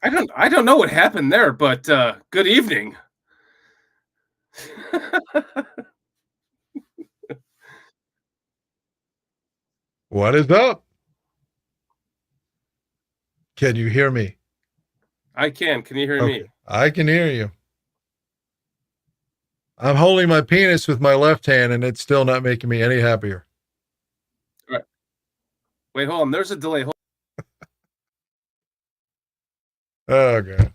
I don't know what happened there, but good evening. What is up? Can you hear me? I can. Can you hear Okay, me? I can hear you. I'm holding my penis with my left hand and it's still not making me any happier. All right. Wait, hold on. There's a delay. Oh, God.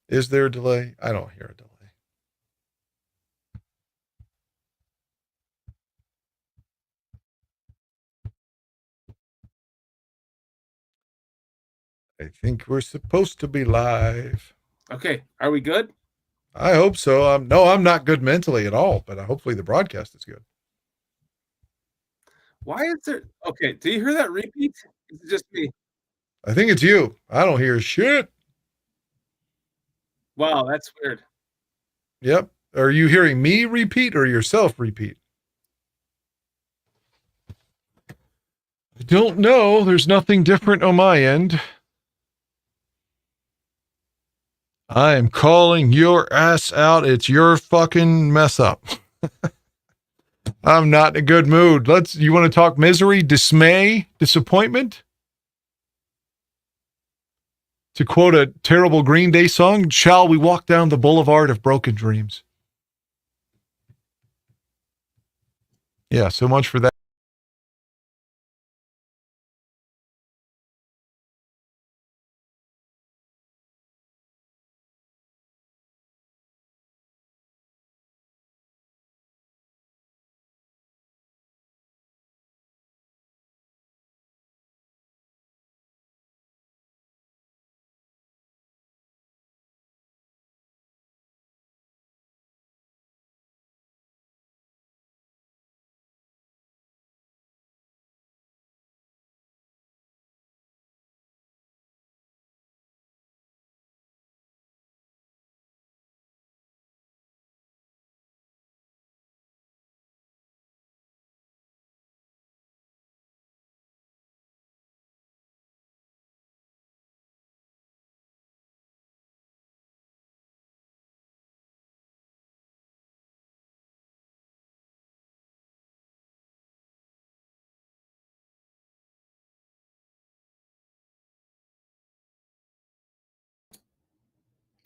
Is there a delay? I don't hear a delay. I think we're supposed to be live. Okay. Are we good? I hope so. No, I'm not good mentally at all, but hopefully the broadcast is good. Why is there? Okay. Do you hear that repeat? Is it just me? I think it's you. I don't hear shit. Wow, that's weird. Yep. Are you hearing me repeat or yourself repeat? I don't know. There's nothing different on my end. I am calling your ass out. It's your fucking mess up. I'm not in a good mood. You want to talk misery, dismay, disappointment? To quote a terrible Green Day song, shall we walk down the boulevard of broken dreams? Yeah, so much for that.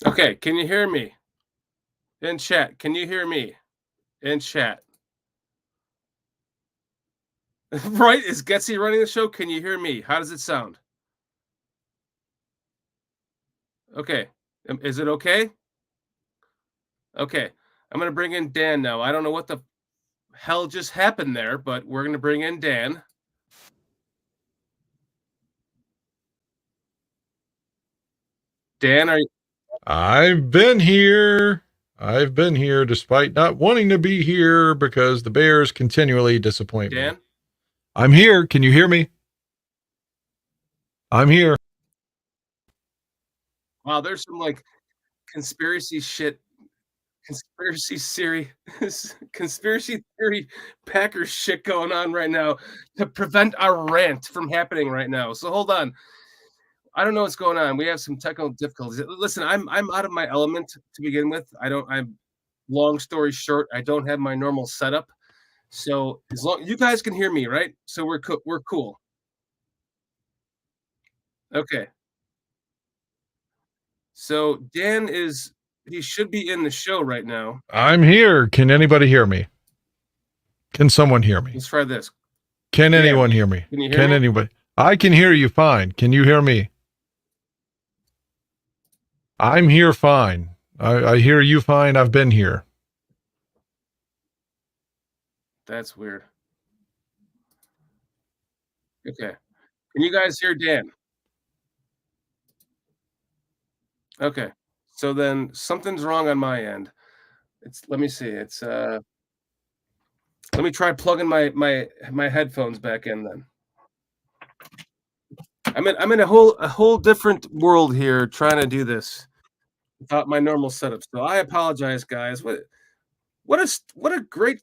Okay. Can you hear me? In chat. Can you hear me? In chat. Right? Is Getsy running the show? Can you hear me? How does it sound? Okay. Is it okay? Okay. I'm going to bring in Dan now. I don't know what the hell just happened there, but we're going to bring in Dan. Dan, are you? I've been here. I've been here despite not wanting to be here because the Bears continually disappoint me. Dan? I'm here. Can you hear me? I'm here. Wow, there's some like conspiracy shit, conspiracy theory, conspiracy theory Packers shit going on right now to prevent our rant from happening right now. So hold on. I don't know what's going on. We have some technical difficulties. Listen, I'm out of my element to begin with. I'm long story short, I don't have my normal setup. So as long you guys can hear me, right? So we're cool. Okay. So Dan is he should be in the show right now. I'm here. Can anybody hear me? Can someone hear me? Let's try this. Can Yeah, anyone hear me? can you hear Can me? anybody? I can hear you fine. Can you hear me? I'm here fine. I hear you fine. I've been here. That's weird. Okay. Can you guys hear Dan? Okay. So then something's wrong on my end. It's let me see. It's let me try plugging my headphones back in then. I'm in a whole different world here trying to do this without my normal setup. So I apologize, guys. What a great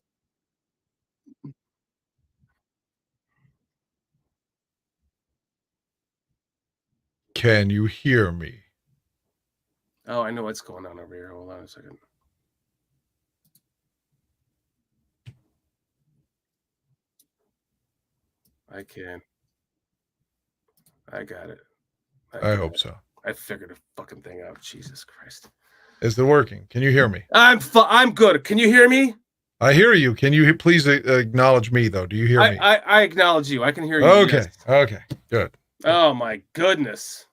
can you hear me? Oh, I know what's going on over here. Hold on a second. I can. I got it. I hope so. I figured a fucking thing out. Jesus Christ. Is it working? Can you hear me? I'm good. Can you hear me? I hear you. Can you please acknowledge me, though? Do you hear me? I acknowledge you. I can hear you. Okay. Yes. Okay. Good. Oh, my goodness.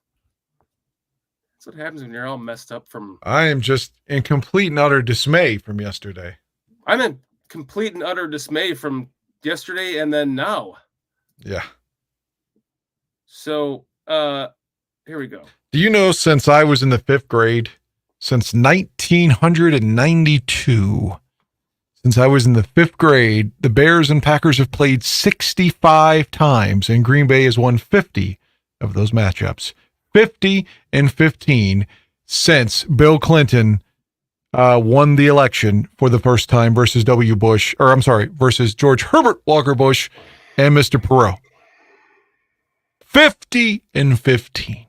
That's what happens when you're all messed up from... I am just in complete and utter dismay from yesterday. I'm in complete and utter dismay from yesterday and then now. Yeah. So, here we go. Do you know, since I was in the 5th grade, since 1992, since I was in the 5th grade, the Bears and Packers have played 65 times, and Green Bay has won 50 of those matchups. 50 and 15 since Bill Clinton won the election for the first time versus versus George Herbert Walker Bush and Mr. Perot. 50 and 15.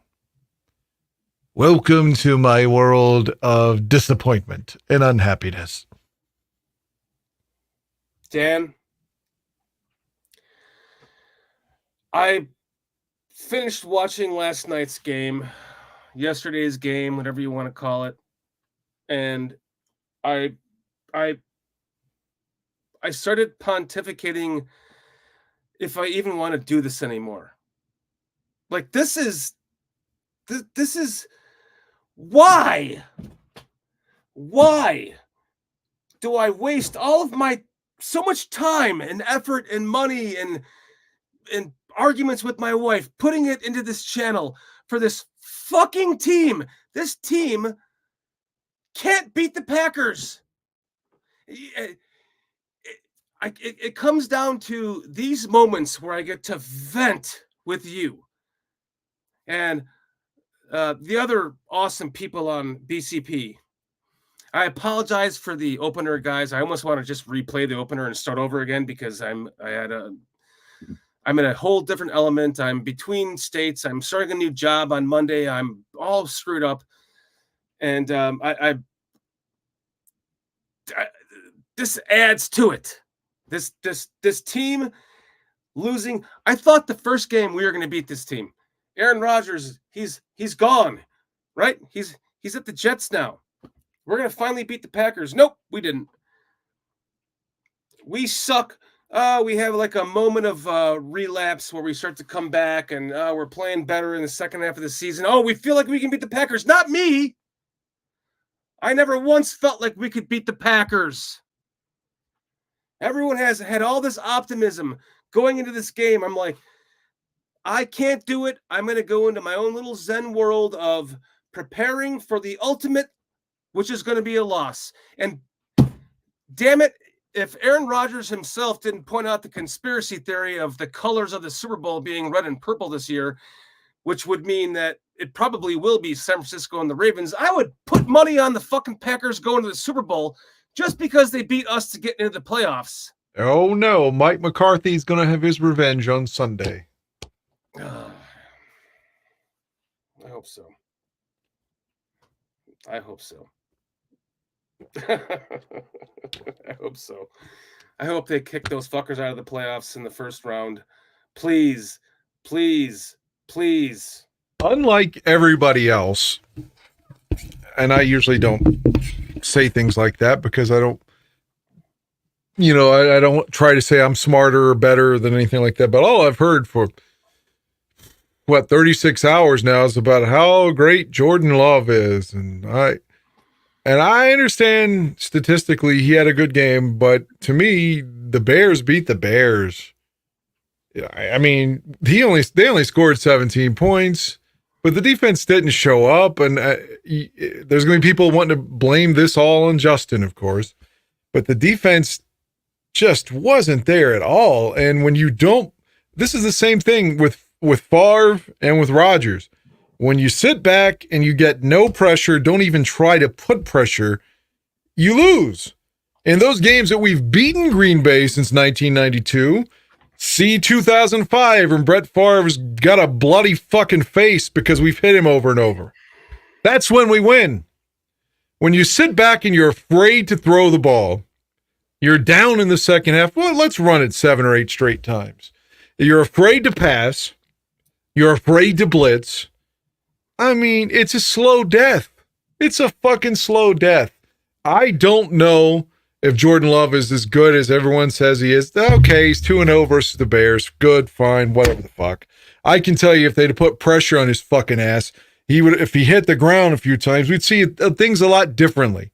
Welcome to my world of disappointment and unhappiness. Dan, I finished watching last night's game, yesterday's game, whatever you want to call it, and I started pontificating if I even want to do this anymore. Like, this is why do I waste all of my so much time and effort and money and arguments with my wife, putting it into this channel for this fucking team? This team can't beat the Packers. It comes down to these moments where I get to vent with you and the other awesome people on BCP. I apologize for the opener, guys. I almost want to just replay the opener and start over again because I'm in a whole different element. I'm between states. I'm starting a new job on Monday. I'm all screwed up, and this adds to it. This team losing. I thought the first game we were going to beat this team. Aaron Rodgers, he's gone, right? He's at the Jets now. We're going to finally beat the Packers. Nope, we didn't. We suck. We have like a moment of relapse where we start to come back and we're playing better in the second half of the season. Oh, we feel like we can beat the Packers. Not me. I never once felt like we could beat the Packers. Everyone has had all this optimism going into this game. I'm like, I can't do it. I'm going to go into my own little Zen world of preparing for the ultimate, which is going to be a loss. And damn it, if Aaron Rodgers himself didn't point out the conspiracy theory of the colors of the Super Bowl being red and purple this year, which would mean that it probably will be San Francisco and the Ravens, I would put money on the fucking Packers going to the Super Bowl just because they beat us to get into the playoffs. Oh no, Mike McCarthy's going to have his revenge on Sunday. I hope so. I hope so. I hope so. I hope they kick those fuckers out of the playoffs in the first round. Please, please, please. Unlike everybody else, and I usually don't say things like that because I don't, I don't try to say I'm smarter or better than anything like that. But all I've heard for 36 hours now is about how great Jordan Love is. And I understand statistically he had a good game, but to me, the Bears beat the Bears. I mean, they only scored 17 points, but the defense didn't show up. And there's going to be people wanting to blame this all on Justin, of course, but the defense just wasn't there at all. And when you don't, this is the same thing with Favre and with Rodgers. When you sit back and you get no pressure, don't even try to put pressure, you lose. In those games that we've beaten Green Bay since 1992, See 2005 and Brett Favre's got a bloody fucking face because we've hit him over and over. That's when we win. When you sit back and you're afraid to throw the ball, you're down in the second half. Well, let's run it 7 or 8 straight times. You're afraid to pass. You're afraid to blitz. I mean, it's a slow death. It's a fucking slow death. I don't know if Jordan Love is as good as everyone says he is. Okay, he's 2-0 versus the Bears. Good, fine, whatever the fuck. I can tell you if they'd put pressure on his fucking ass, he would. If he hit the ground a few times, we'd see things a lot differently.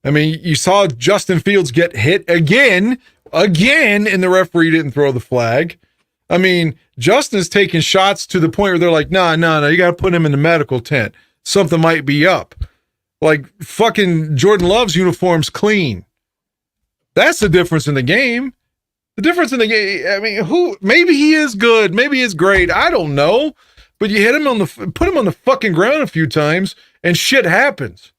I mean, you saw Justin Fields get hit again, and the referee didn't throw the flag. I mean, Justin's taking shots to the point where they're like, no, you got to put him in the medical tent. Something might be up. Like, fucking Jordan Love's uniform's clean. That's the difference in the game. The difference in the game, I mean, maybe he is good, maybe he's great, I don't know. But you put him on the fucking ground a few times, and shit happens.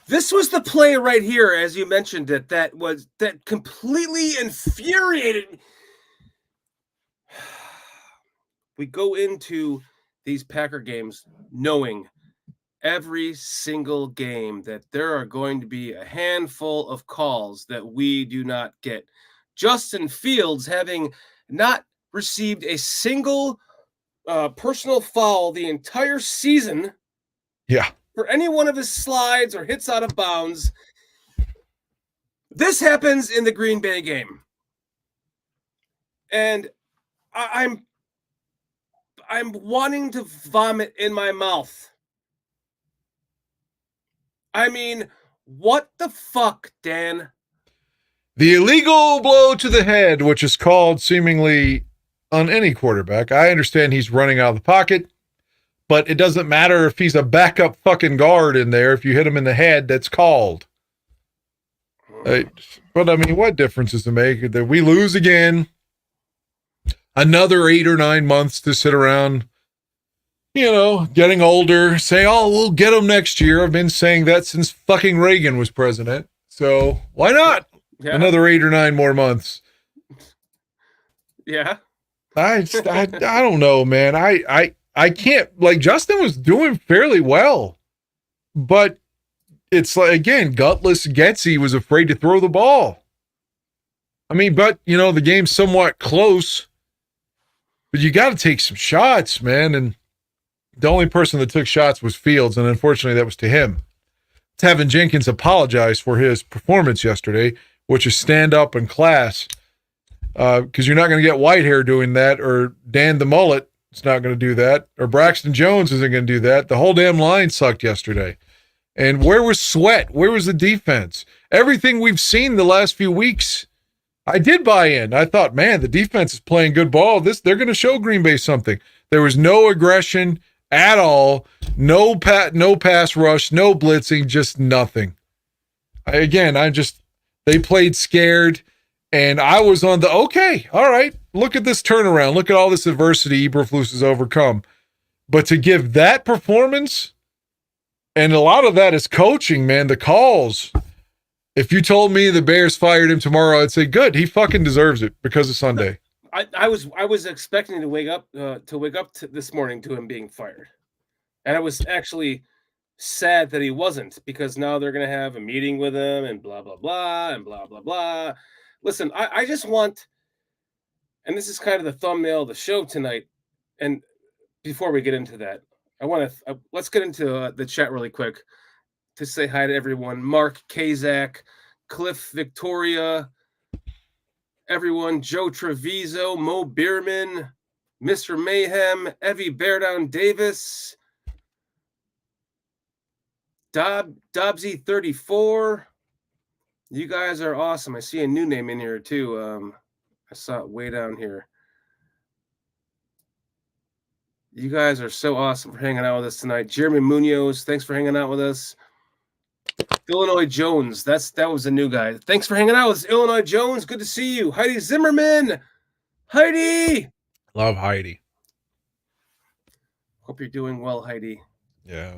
This was the play right here, as you mentioned it, that completely infuriated me. We go into these Packer games knowing every single game that there are going to be a handful of calls that we do not get. Justin Fields having not received a single personal foul the entire season. Yeah. For any one of his slides or hits out of bounds. This happens in the Green Bay game. And I'm wanting to vomit in my mouth. I mean, what the fuck, Dan? The illegal blow to the head, which is called seemingly on any quarterback. I understand he's running out of the pocket, but it doesn't matter if he's a backup fucking guard in there. If you hit him in the head, that's called. But I mean, what difference does it make? That we lose again? Another 8 or 9 months to sit around, getting older, say, oh, we'll get him next year. I've been saying that since fucking Reagan was president. So why not? Yeah. Another 8 or 9 more months. Yeah. I don't know, man. I can't, like, Justin was doing fairly well, but it's like, again, gutless Getsy was afraid to throw the ball. I mean, but, the game's somewhat close, but you got to take some shots, man. And the only person that took shots was Fields, and unfortunately that was to him. Tevin Jenkins apologized for his performance yesterday, which is stand up in class, because you're not going to get Whitehair doing that, or Dan the Mullet is not going to do that, or Braxton Jones isn't going to do that. The whole damn line sucked yesterday. And where was Sweat? Where was the defense? Everything we've seen the last few weeks, I did buy in. I thought, man, the defense is playing good ball. They're going to show Green Bay something. There was no aggression at all, no pass rush, no blitzing, just nothing. They played scared, and I was on the, okay, all right, look at this turnaround. Look at all this adversity Eberflus has overcome. But to give that performance, and a lot of that is coaching, man, the calls. If you told me the Bears fired him tomorrow, I'd say, good, he fucking deserves it because of Sunday. I was expecting to wake up this morning to him being fired. And I was actually sad that he wasn't, because now they're going to have a meeting with him and blah, blah, blah, and blah, blah, blah. Listen, I just want, and this is kind of the thumbnail of the show tonight. And before we get into that, I want to, let's get into the chat really quick to say hi to everyone. Mark Kazak, Cliff Victoria, everyone, Joe Treviso, Mo Bierman, Mr. Mayhem, Evie Beardown Davis, Dobbsy 34. You guys are awesome. I see a new name in here too. I saw it way down here. You guys are so awesome for hanging out with us tonight. Jeremy Munoz, thanks for hanging out with us. Illinois Jones, that was a new guy. Thanks for hanging out with us, Illinois Jones. Good to see you. Heidi Zimmerman. Heidi. Love Heidi. Hope you're doing well, Heidi. Yeah.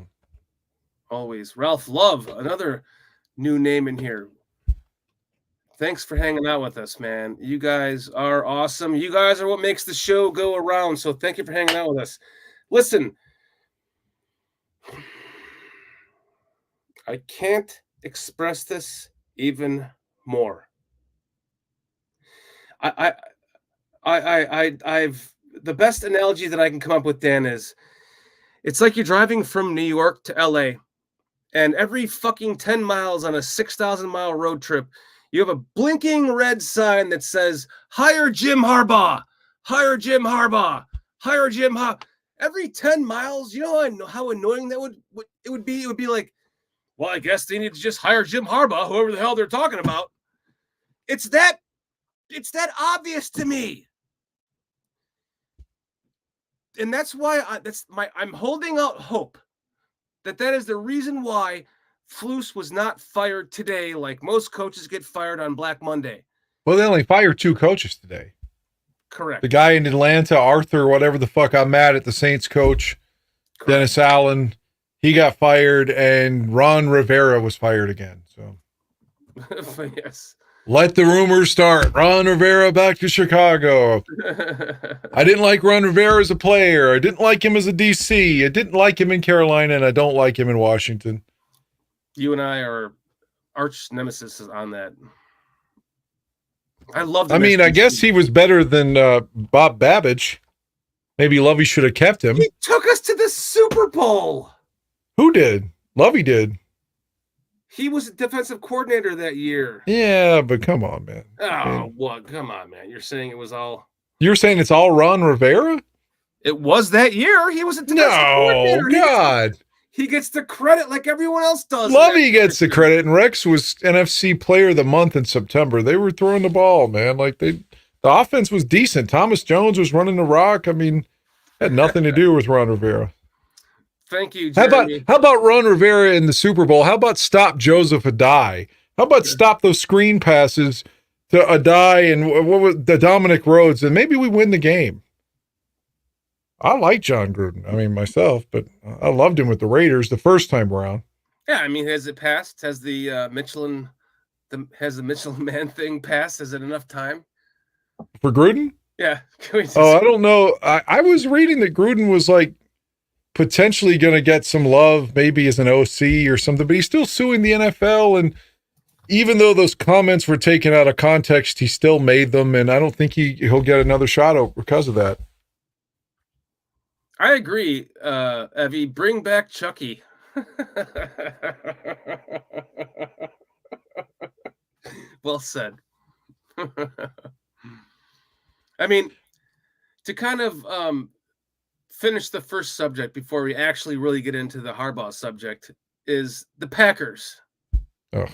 Always. Ralph Love, another new name in here. Thanks for hanging out with us, man. You guys are awesome. You guys are what makes the show go around. So thank you for hanging out with us. Listen, I can't express this even more. I, I've the best analogy that I can come up with, Dan, is it's like you're driving from New York to LA, and every fucking 10 miles on a 6,000-mile road trip, you have a blinking red sign that says, hire Jim Harbaugh, hire Jim Harbaugh, hire Jim Harbaugh. Every 10 miles, you know how annoying that would be? It would be like, well, I guess they need to just hire Jim Harbaugh, whoever the hell they're talking about. It's that obvious to me. And that's why I'm holding out hope that is the reason why Flus was not fired today, like most coaches get fired on Black Monday. Well, they only fired 2 coaches today. Correct. The guy in Atlanta, Arthur, whatever the fuck, I'm mad at the Saints coach, correct. Dennis Allen, he got fired, and Ron Rivera was fired again. So, yes. Let the rumors start. Ron Rivera back to Chicago. I didn't like Ron Rivera as a player. I didn't like him as a DC. I didn't like him in Carolina, and I don't like him in Washington. You and I are arch nemesis on that. I love. I mean, I guess he was better than Bob Babbage. Maybe Lovey should have kept him. He took us to the Super Bowl. Who did? Lovey did. He was a defensive coordinator that year. Yeah, but come on, man. Oh, what? Come on, man. You're saying it was all... You're saying it's all Ron Rivera? It was that year. He was a defensive coordinator. God. He gets the credit like everyone else does. Lovey gets the credit, and Rex was NFC Player of the Month in September. They were throwing the ball, man. Like the offense was decent. Thomas Jones was running the rock. I mean, had nothing to do with Ron Rivera. Thank you, Jeremy. How about Ron Rivera in the Super Bowl? How about stop Joseph Adai? How about stop those screen passes to Adai and what was the Dominic Rhodes, and maybe we win the game. I like John Gruden. I mean, myself, but I loved him with the Raiders the first time around. Yeah, I mean, has it passed? Has the Michelin Man thing passed? Is it enough time for Gruden? Yeah. I don't know. I was reading that Gruden was like potentially going to get some love, maybe as an OC or something, but he's still suing the NFL. And even though those comments were taken out of context, he still made them. And I don't think he'll get another shot because of that. I agree, Evie. Bring back Chucky. Well said. I mean, to kind of finish the first subject before we actually really get into the Harbaugh subject is the Packers. Oh.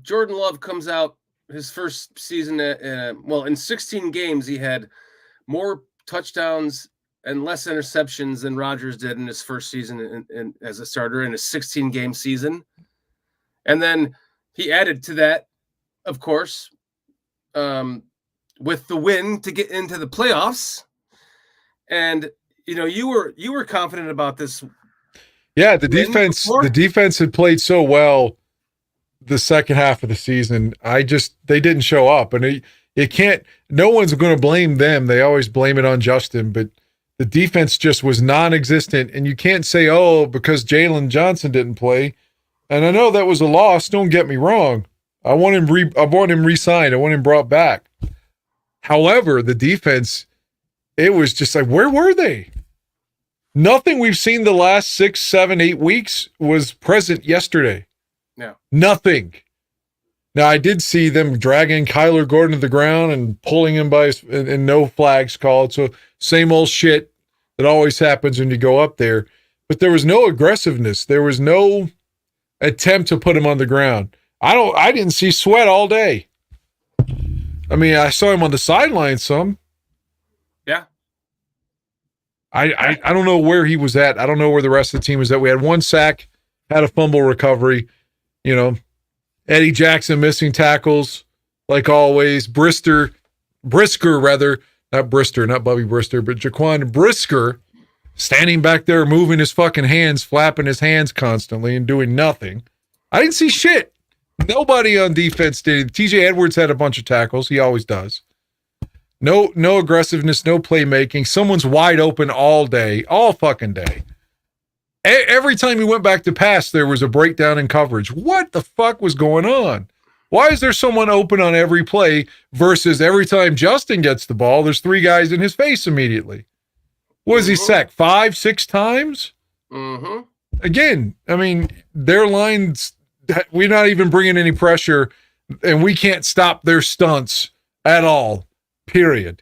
Jordan Love comes out his first season. In 16 games, he had more touchdowns and less interceptions than Rodgers did in his first season as a starter in a 16-game season. And then he added to that, of course, with the win to get into the playoffs. And you were confident about this. Yeah, the defense had played so well the second half of the season. They didn't show up, and no one's going to blame them. They always blame it on Justin, but the defense just was non-existent. And you can't say, because Jalen Johnson didn't play. And I know that was a loss. Don't get me wrong. I want him re-signed. I want him brought back. However, the defense, it was just like, where were they? Nothing we've seen the last 6, 7, 8 weeks was present yesterday. No. Nothing. Now, I did see them dragging Kyler Gordon to the ground and pulling him and no flags called. So same old shit that always happens when you go up there. But there was no aggressiveness. There was no attempt to put him on the ground. I didn't see Sweat all day. I mean, I saw him on the sideline some. Yeah. I don't know where he was at. I don't know where the rest of the team was at. We had 1 sack, had a fumble recovery, Eddie Jackson missing tackles, like always. Brisker, not Brister, not Bubby Brister, but Jaquan Brisker standing back there, moving his fucking hands, flapping his hands constantly and doing nothing. I didn't see shit. Nobody on defense did. TJ Edwards had a bunch of tackles. He always does. No aggressiveness, no playmaking. Someone's wide open all day, all fucking day. Every time he went back to pass, there was a breakdown in coverage. What the fuck was going on? Why is there someone open on every play versus every time Justin gets the ball, there's 3 guys in his face immediately? What is he sacked 5, 6 times? Mm-hmm. Again, I mean, their lines, we're not even bringing any pressure, and we can't stop their stunts at all, period.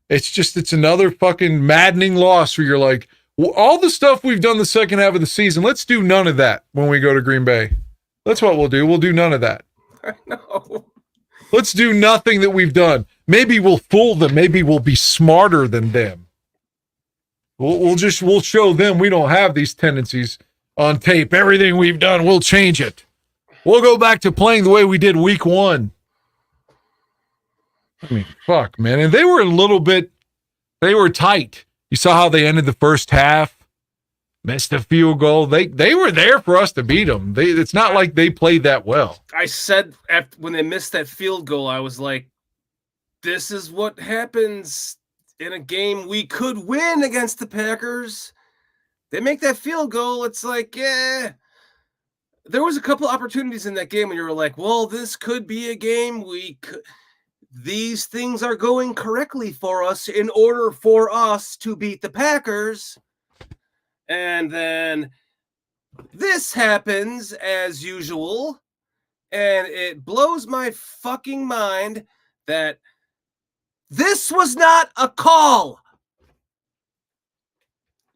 It's another fucking maddening loss where you're like, all the stuff we've done the second half of the season, let's do none of that when we go to Green Bay. That's what we'll do. We'll do none of that. I know. Let's do nothing that we've done. Maybe we'll fool them. Maybe we'll be smarter than them. We'll show them we don't have these tendencies on tape. Everything we've done, we'll change it. We'll go back to playing the way we did week 1. I mean, fuck, man. And they were tight. You saw how they ended the first half. Missed a field goal. They were there for us to beat them. It's not like they played that well. I said when they missed that field goal, I was like, this is what happens in a game we could win against the Packers. They make that field goal. It's like, yeah. There was a couple opportunities in that game when you were like, well, this could be a game these things are going correctly for us in order for us to beat the Packers. And then this happens as usual, and it blows my fucking mind that this was not a call.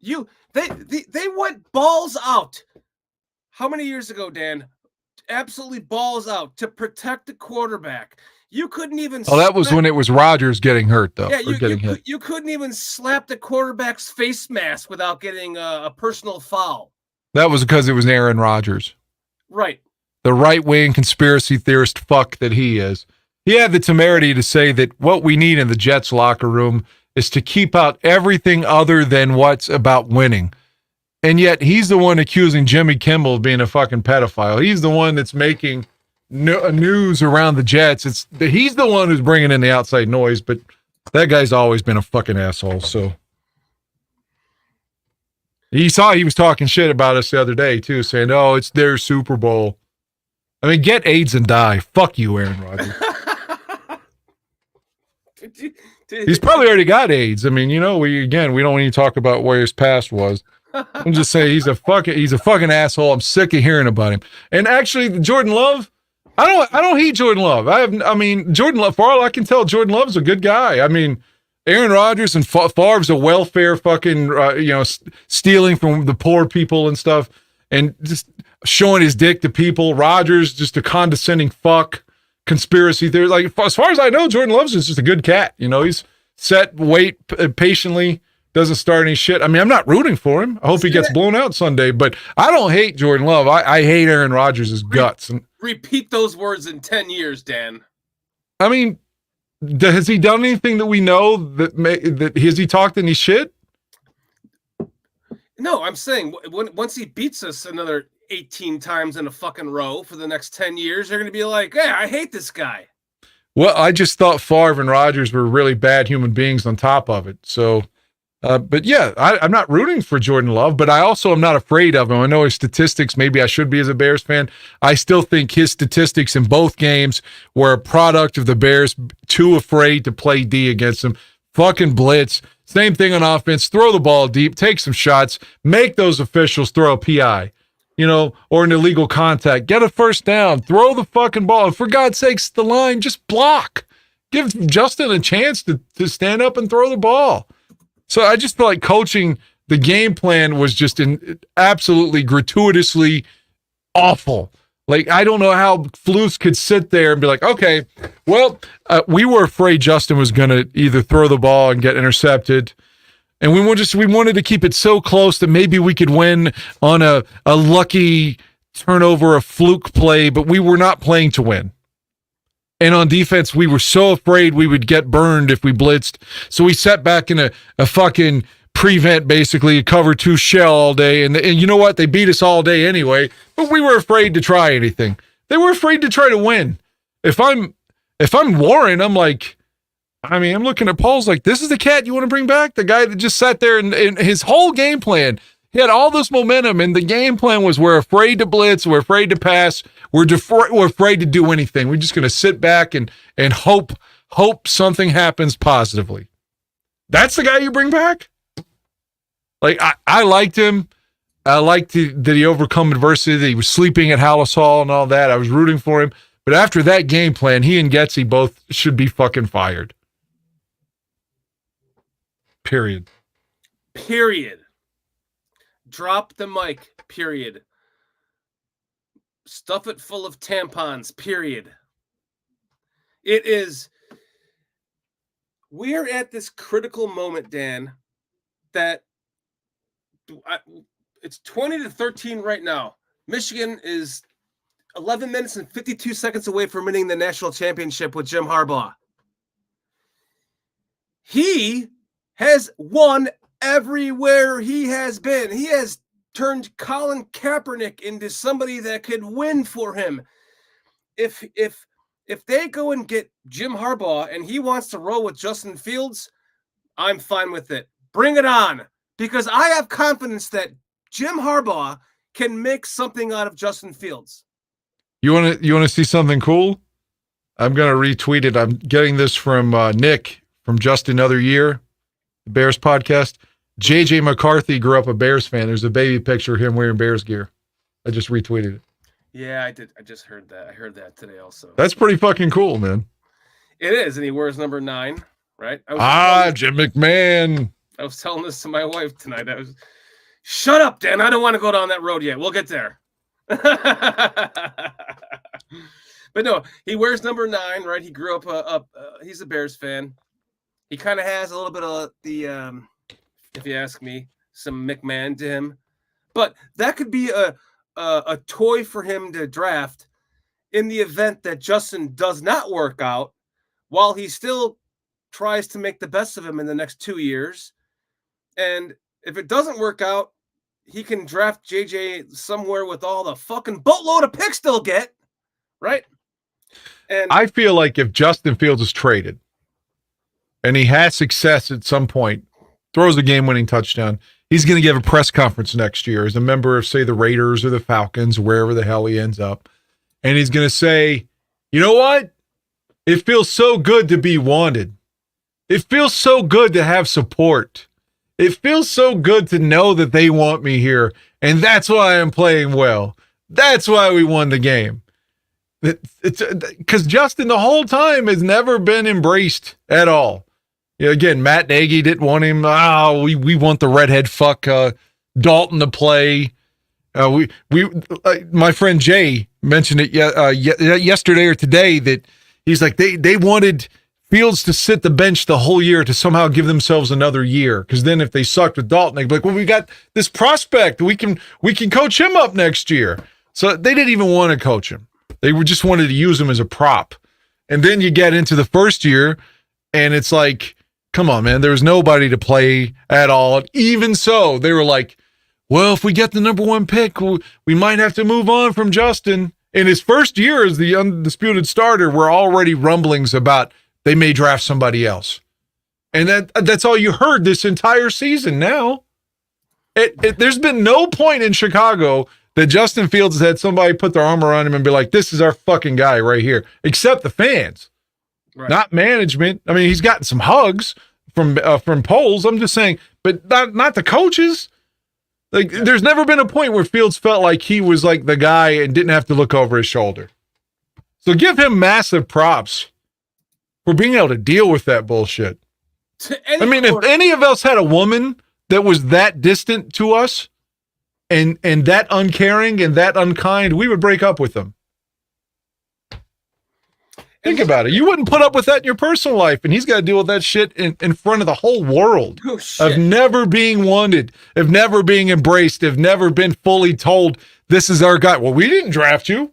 They went balls out. How many years ago, Dan? Absolutely balls out to protect the quarterback. You couldn't even. Oh, that was when it was Rodgers getting hurt, though. Yeah, you couldn't even slap the quarterback's face mask without getting a personal foul. That was because it was Aaron Rodgers. Right. The right-wing conspiracy theorist fuck that he is. He had the temerity to say that what we need in the Jets locker room is to keep out everything other than what's about winning. And yet he's the one accusing Jimmy Kimmel of being a fucking pedophile. He's the one that's making news around the Jets. He's the one who's bringing in the outside noise, but that guy's always been a fucking asshole. So he was talking shit about us the other day too, saying, "Oh, it's their Super Bowl." I mean, get AIDS and die. Fuck you, Aaron Rodgers. He's probably already got AIDS. I mean, we don't need to talk about where his past was. I'm just saying he's a fucking asshole. I'm sick of hearing about him. And actually, Jordan Love, I don't hate Jordan Love. Jordan Love, for all I can tell, Jordan Love's a good guy. I mean, Aaron Rodgers and Favre's a welfare fucking, stealing from the poor people and stuff, and just showing his dick to people. Rodgers, just a condescending fuck, conspiracy theory. Like, as far as I know, Jordan Love's just a good cat. He's wait patiently, doesn't start any shit. I mean, I'm not rooting for him. I hope he gets blown out Sunday, but I don't hate Jordan Love. I hate Aaron Rodgers' guts. And repeat those words in 10 years, Dan. I mean, has he done anything that we know that has he talked any shit? No, I'm saying once he beats us another 18 times in a fucking row for the next 10 years, they're going to be like, hey, I hate this guy. Well, I just thought Favre and Rodgers were really bad human beings on top of it. So, but yeah, I'm not rooting for Jordan Love, but I also am not afraid of him. I know his statistics, maybe I should be as a Bears fan. I still think his statistics in both games were a product of the Bears too afraid to play D against them. Fucking blitz. Same thing on offense. Throw the ball deep, take some shots, make those officials throw a PI, or an illegal contact. Get a first down. Throw the fucking ball. And for God's sakes, the line, just block. Give Justin a chance to stand up and throw the ball. So I just feel like coaching, the game plan was just absolutely gratuitously awful. Like, I don't know how Flus could sit there and be like, okay, well, we were afraid Justin was going to either throw the ball and get intercepted. And we wanted to keep it so close that maybe we could win on a lucky turnover, a fluke play, but we were not playing to win. And on defense, we were so afraid we would get burned if we blitzed. So we sat back in a fucking prevent, basically, a cover 2 shell all day. And you know what? They beat us all day anyway, but we were afraid to try anything. They were afraid to try to win. If I'm Warren, I'm like, I'm looking at Paul's like, this is the cat you want to bring back? The guy that just sat there and his whole game plan, he had all this momentum, and the game plan was we're afraid to blitz, we're afraid to pass, we're afraid to do anything. We're just going to sit back and hope something happens positively. That's the guy you bring back? Like, I liked him. I liked that he overcome adversity, that he was sleeping at Halas Hall and all that. I was rooting for him. But after that game plan, he and Getsy both should be fucking fired. Period. Drop the mic. Period. Stuff it full of tampons. Period. We're at this critical moment, Dan, that it's 20-13 right now. Michigan is 11 minutes and 52 seconds away from winning the national championship with Jim Harbaugh. He has won everywhere he has been. He has turned Colin Kaepernick into somebody that could win for him. If they go and get Jim Harbaugh and he wants to roll with Justin Fields, I'm fine with it. Bring it on, because I have confidence that Jim Harbaugh can make something out of Justin Fields. You want to see something cool? I'm going to retweet it. I'm getting this from Nick from Just Another Year, the Bears podcast. JJ McCarthy grew up a Bears fan. There's a baby picture of him wearing Bears gear. I just retweeted it. Yeah, I did. I just heard that. I heard that today also. That's pretty fucking cool, man. It is, and he wears number 9, right? Jim McMahon. I was telling this to my wife tonight. Shut up, Dan. I don't want to go down that road yet. We'll get there. But no, he wears number 9, right? He grew up, he's a Bears fan. He kind of has a little bit of the, if you ask me, some McMahon to him. But that could be a toy for him to draft in the event that Justin does not work out, while he still tries to make the best of him in the next 2 years. And if it doesn't work out, he can draft JJ somewhere with all the fucking boatload of picks they'll get, right? And I feel like if Justin Fields is traded and he has success at some point, throws a game-winning touchdown, he's going to give a press conference next year as a member of, say, the Raiders or the Falcons, wherever the hell he ends up. And he's going to say, you know what? It feels so good to be wanted. It feels so good to have support. It feels so good to know that they want me here, and that's why I'm playing well. That's why we won the game. It's because Justin the whole time has never been embraced at all. You know, again, Matt Nagy didn't want him. We want the redhead fuck Dalton to play. My friend Jay mentioned it yesterday or today that he's like they wanted Fields to sit the bench the whole year to somehow give themselves another year, because then if they sucked with Dalton, they'd be like, well, we got this prospect, we can coach him up next year. So they didn't even want to coach him. They just wanted to use him as a prop. And then you get into the first year, and it's like, come on, man, there was nobody to play at all. And even so, they were like, well, if we get the number 1 pick, we might have to move on from Justin. In his first year as the undisputed starter, we're already rumblings about they may draft somebody else. And that's all you heard this entire season now. There's been no point in Chicago that Justin Fields has had somebody put their arm around him and be like, this is our fucking guy right here, except the fans, right? Not management. I mean, he's gotten some hugs from polls. I'm just saying, but not the coaches. Like, there's never been a point where Fields felt like he was like the guy and didn't have to look over his shoulder. So give him massive props for being able to deal with that bullshit. I mean, if any of us had a woman that was that distant to us and that uncaring and that unkind, we would break up with them. Think about it. You wouldn't put up with that in your personal life, and he's got to deal with that shit in front of the whole world. Of never being wanted, of never being embraced, of never been fully told, this is our guy. Well, we didn't draft you.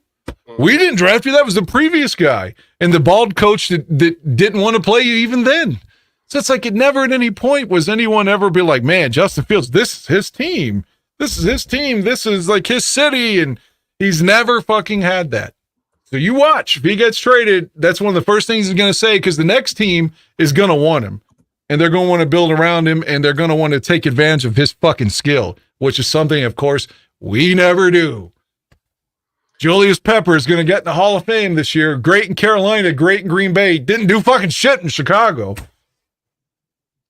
We didn't draft you. That was the previous guy. And the bald coach that didn't want to play you even then. So it's like it never at any point was anyone ever be like, man, Justin Fields, this is his team. This is his team. This is like his city. And he's never fucking had that. So you watch. If he gets traded, that's one of the first things he's going to say, because the next team is going to want him. And they're going to want to build around him, and they're going to want to take advantage of his fucking skill, which is something, of course, we never do. Julius Pepper is going to get in the Hall of Fame this year. Great in Carolina, great in Green Bay. Didn't do fucking shit in Chicago.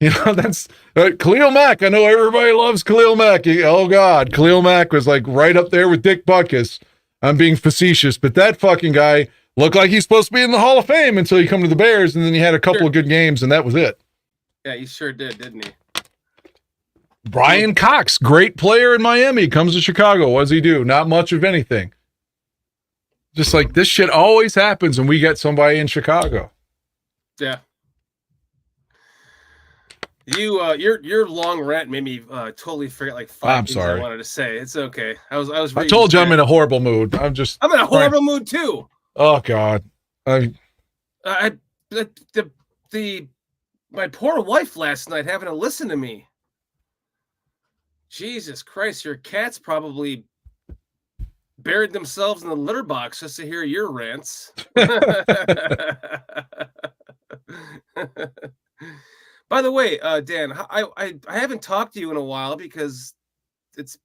You know, that's Khalil Mack. I know everybody loves Khalil Mack. Oh, God. Khalil Mack was like right up there with Dick Butkus. I'm being facetious, but that fucking guy looked like he's supposed to be in the Hall of Fame until he come to the Bears, and then he had a couple of good games, and that was it. Yeah, he sure did, didn't he? Brian Cox, great player in Miami, comes to Chicago. What does he do? Not much of anything. Just like this shit always happens when we get somebody in Chicago. Yeah. Your long rant made me totally forget like 5 things I wanted to say. It's okay. I told you I'm in a horrible mood. I'm in a horrible mood too. Oh God. My poor wife last night having to listen to me. Jesus Christ, your cats probably buried themselves in the litter box just to hear your rants. By the way, Dan, I haven't talked to you in a while because it's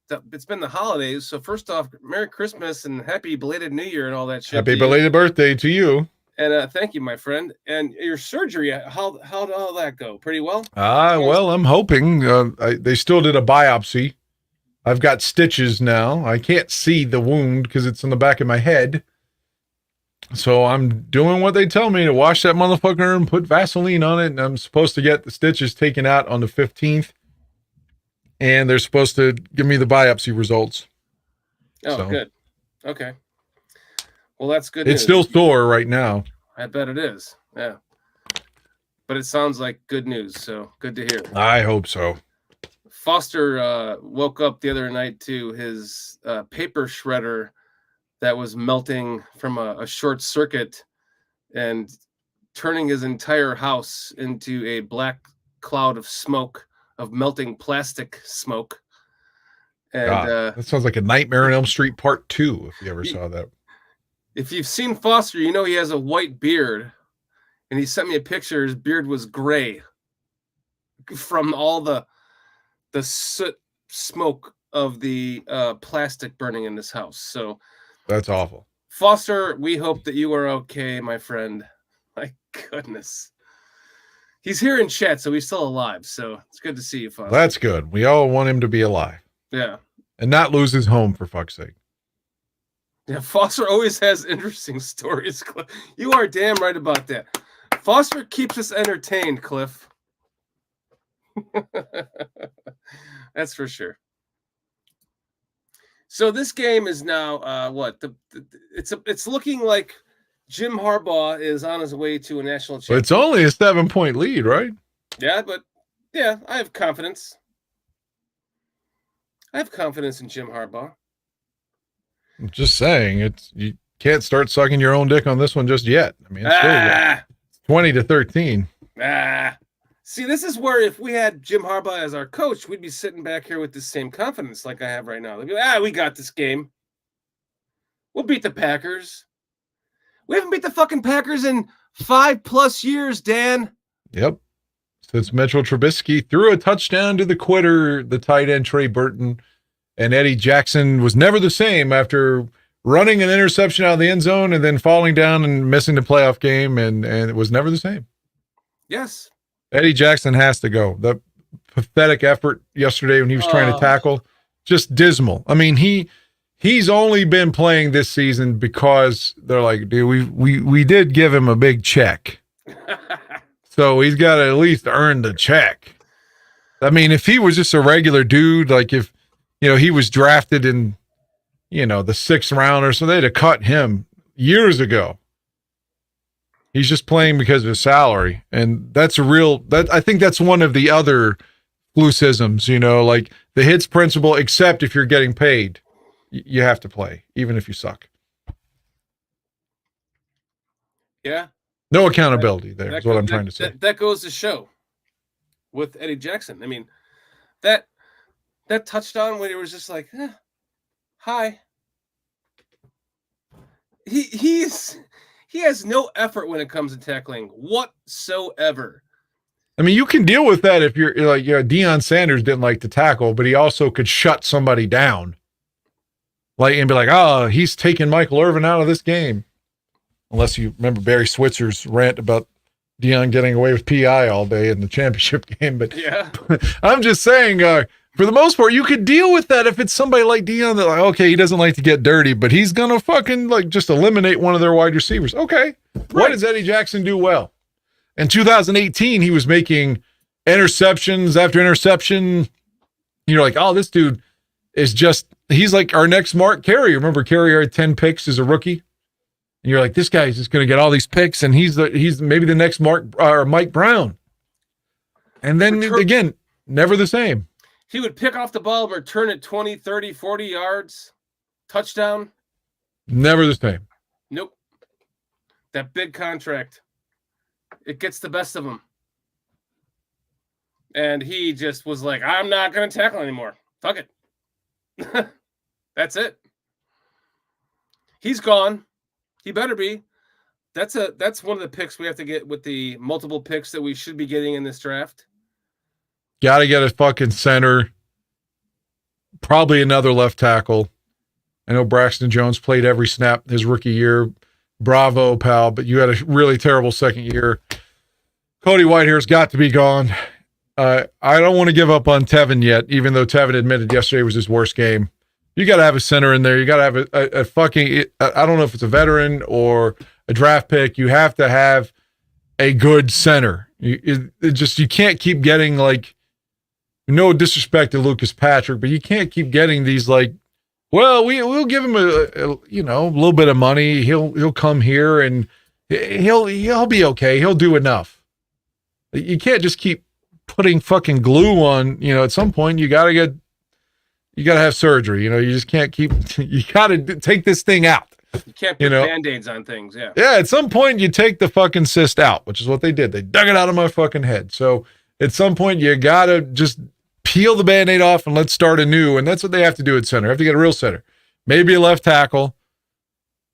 been the holidays. So first off, Merry Christmas and Happy belated New Year and all that shit. Happy belated birthday to you. And thank you, my friend. And your surgery, how did all that go? Pretty well? Well, I'm hoping. They still did a biopsy. I've got stitches now. I can't see the wound because it's in the back of my head. So I'm doing what they tell me to wash that motherfucker and put Vaseline on it. And I'm supposed to get the stitches taken out on the 15th. And they're supposed to give me the biopsy results. Oh, good. Okay. Well, that's good. It's still sore right now. I bet it is. Yeah. But it sounds like good news. So good to hear. I hope so. Foster woke up the other night to his paper shredder that was melting from a short circuit and turning his entire house into a black cloud of smoke, of melting plastic smoke. And that sounds like a Nightmare on Elm Street Part 2, if you ever saw that. If you've seen Foster, you know he has a white beard. And he sent me a picture. His beard was gray from all the soot smoke of the plastic burning in this house. So that's awful. Foster, we hope that you are okay, my friend. My goodness. He's here in chat, so he's still alive. So it's good to see you, Foster. That's good. We all want him to be alive. Yeah. And not lose his home, for fuck's sake. Yeah, Foster always has interesting stories, Cliff. You are damn right about that. Foster keeps us entertained, Cliff. That's for sure. So this game is now what? It's looking like Jim Harbaugh is on his way to a national championship. But it's only a 7-point lead, right? Yeah, but yeah, I have confidence. I have confidence in Jim Harbaugh. I'm just saying, you can't start sucking your own dick on this one just yet. I mean, it's 20-13. See, this is where if we had Jim Harbaugh as our coach, we'd be sitting back here with the same confidence like I have right now. They'd be like, we got this game. We'll beat the Packers. We haven't beat the fucking Packers in 5+ years, Dan. Yep. Since Mitchell Trubisky threw a touchdown to the quitter, the tight end Trey Burton, and Eddie Jackson was never the same after running an interception out of the end zone and then falling down and missing the playoff game, and it was never the same. Yes. Eddie Jackson has to go. The pathetic effort yesterday when he was trying to tackle, just dismal. I mean, he's only been playing this season because they're like, dude, we did give him a big check. So he's got to at least earn the check. I mean, if he was just a regular dude, like if, he was drafted in, the 6th round or so, they'd have cut him years ago. He's just playing because of his salary. And that's I think that's one of the other flucisms, like the hits principle, except if you're getting paid, you have to play, even if you suck. Yeah. No accountability there is what I'm trying to say. That goes to show with Eddie Jackson. I mean, that touchdown when he was just like, hi. he has no effort when it comes to tackling whatsoever. I mean, you can deal with that if you're like, Deion Sanders didn't like to tackle, but he also could shut somebody down. Like, and be like, oh, he's taking Michael Irvin out of this game. Unless you remember Barry Switzer's rant about Deion getting away with PI all day in the championship game. But Yeah. I'm just saying, for the most part, you could deal with that if it's somebody like Deion that, like, okay, he doesn't like to get dirty, but he's going to fucking like just eliminate one of their wide receivers. Okay. Right. What does Eddie Jackson do well? In 2018, he was making interceptions after interception. You're like, oh, this dude is just, he's like our next Mark Carey. Remember, Carey had 10 picks as a rookie? And you're like, this guy's just going to get all these picks, and he's maybe the next Mike Brown. And then, again, never the same. He would pick off the ball, return it 20, 30, 40 yards, touchdown. Never the same. Nope. That big contract. It gets the best of him. And he just was like, I'm not going to tackle anymore. Fuck it. That's it. He's gone. He better be. That's one of the picks we have to get with the multiple picks that we should be getting in this draft. Got to get a fucking center. Probably another left tackle. I know Braxton Jones played every snap his rookie year. Bravo, pal, but you had a really terrible second year. Cody Whitehair's got to be gone. I don't want to give up on Tevin yet, even though Tevin admitted yesterday was his worst game. You got to have a center in there. You got to have a fucking, I don't know if it's a veteran or a draft pick. You have to have a good center. You can't keep getting like, no disrespect to Lucas Patrick, but you can't keep getting these like, well, we'll give him a little bit of money. He'll come here and he'll be okay. He'll do enough. You can't just keep putting fucking glue on. At some point you gotta have surgery. You just can't keep. You gotta take this thing out. You can't put Band-Aids on things. Yeah. Yeah. At some point you take the fucking cyst out, which is what they did. They dug it out of my fucking head. So at some point you gotta just peel the Band-Aid off and let's start anew. And that's what they have to do at center. Have to get a real center. Maybe a left tackle.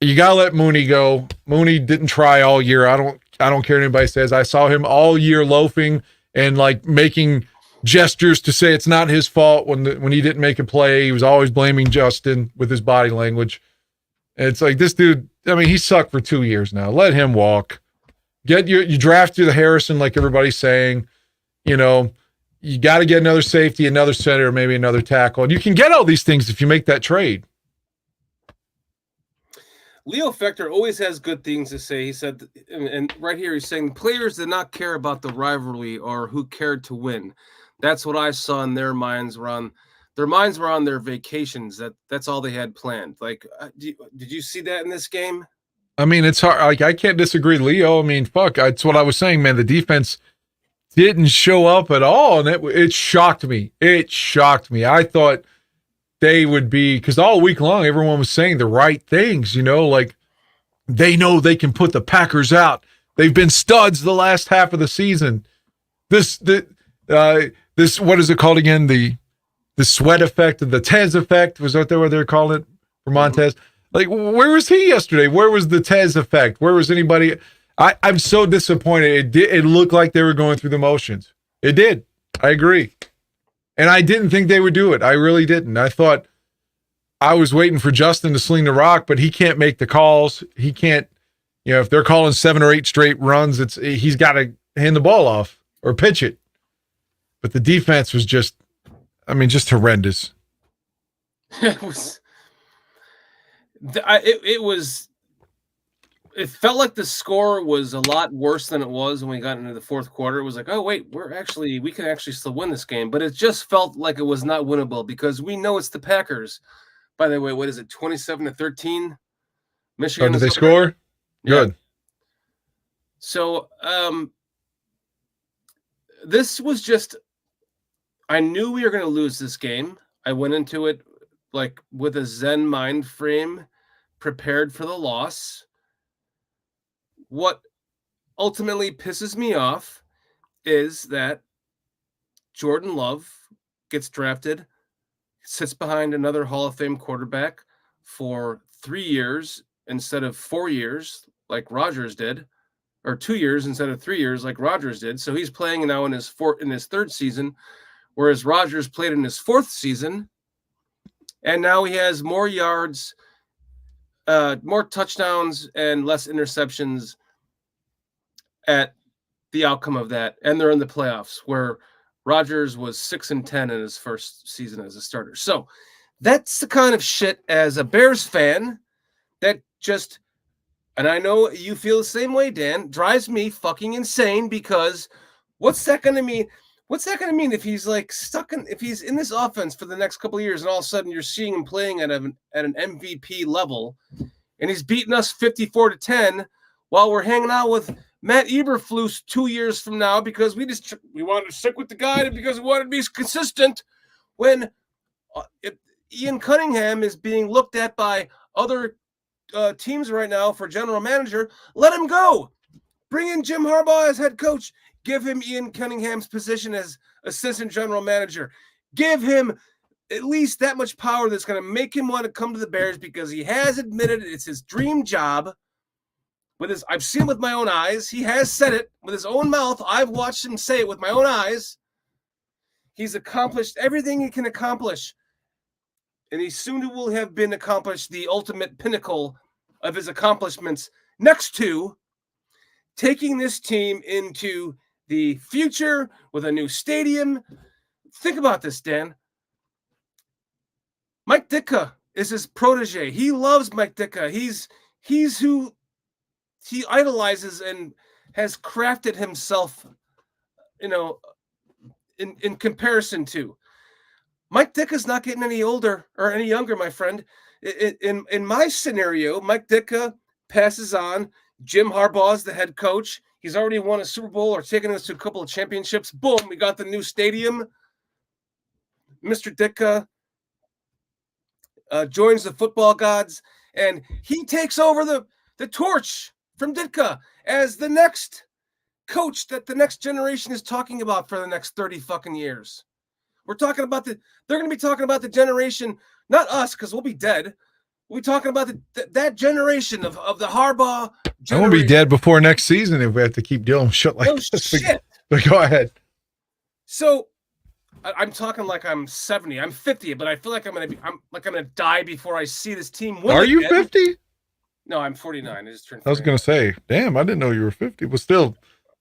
You gotta let Mooney go. Mooney didn't try all year. I don't care what anybody says. I saw him all year loafing and like making gestures to say it's not his fault when he didn't make a play. He was always blaming Justin with his body language. And it's like, this dude, I mean, he sucked for 2 years now. Let him walk. You draft you the Harrison like everybody's saying. You got to get another safety, another center, maybe another tackle. And you can get all these things if you make that trade. Leo Fector always has good things to say. He said, and right here he's saying, players did not care about the rivalry or who cared to win. That's what I saw in their minds were on their vacations. That's all they had planned. Like, did you see that in this game? I mean, it's hard. Like, I can't disagree, Leo. I mean, fuck, that's what I was saying, man. The defense didn't show up at all, and it shocked me. It shocked me. I thought they would be, because all week long everyone was saying the right things, like they know they can put the Packers out. They've been studs the last half of the season. This what is it called again? The sweat effect, the Tez effect, was that what they're calling it for Montez? Like, where was he yesterday? Where was the Tez effect? Where was anybody? I'm so disappointed. It looked like they were going through the motions. It did. I agree. And I didn't think they would do it. I really didn't. I thought I was waiting for Justin to sling the rock, but he can't make the calls. He can't, if they're calling 7 or 8 straight runs, he's got to hand the ball off or pitch it. But the defense was just horrendous. It was. It felt like the score was a lot worse than it was when we got into the fourth quarter. It was like, oh wait, we can actually still win this game, but it just felt like it was not winnable because we know it's the Packers. By the way, what is it, 27-13? Michigan. Oh, did they score? Yeah. Good. So this was just. I knew we were going to lose this game. I went into it like with a Zen mind frame, prepared for the loss. What ultimately pisses me off is that Jordan Love gets drafted, sits behind another Hall of Fame quarterback for 3 years, instead of 4 years like Rodgers did, or 2 years instead of 3 years like Rodgers did. So he's playing now in his third season, whereas Rodgers played in his fourth season. And now he has more yards, more touchdowns, and less interceptions at the outcome of that. And they're in the playoffs, where Rodgers was 6-10 in his first season as a starter. So that's the kind of shit, as a Bears fan, that just, and I know you feel the same way, Dan, drives me fucking insane, because what's that going to mean? What's that going to mean if he's like if he's in this offense for the next couple of years, and all of a sudden you're seeing him playing at an MVP level, and he's beating us 54-10 while we're hanging out with Matt Eberflus 2 years from now because we wanted to stick with the guy because we wanted to be consistent, when Ian Cunningham is being looked at by other teams right now for general manager. Let him go. Bring in Jim Harbaugh as head coach. Give him Ian Cunningham's position as assistant general manager. Give him at least that much power that's going to make him want to come to the Bears, because he has admitted it's his dream job. I've seen it with my own eyes. He has said it with his own mouth. I've watched him say it with my own eyes. He's accomplished everything he can accomplish, and he soon will have been accomplished the ultimate pinnacle of his accomplishments, next to taking this team into the future with a new stadium. Think about this, Dan. Mike Ditka is his protege. He loves Mike Ditka. He's who he idolizes and has crafted himself, in comparison to. Mike Ditka's not getting any older or any younger, my friend. In my scenario, Mike Ditka passes on. Jim Harbaugh is the head coach. He's already won a Super Bowl or taken us to a couple of championships. Boom, we got the new stadium. Mr. Ditka joins the football gods, and he takes over the torch from Ditka as the next coach that the next generation is talking about for the next 30 fucking years. We're talking about they're going to be talking about the generation, not us, because we'll be dead. We're talking about that generation of the Harbaugh generation. I won't be dead before next season if we have to keep dealing with shit like this. Shit. But go ahead. So I'm talking like I'm 70. I'm 50, but I feel like I'm gonna die before I see this team win. Are you 50? No, I'm 49. I just turned 49. I was gonna say, damn, I didn't know you were 50, but still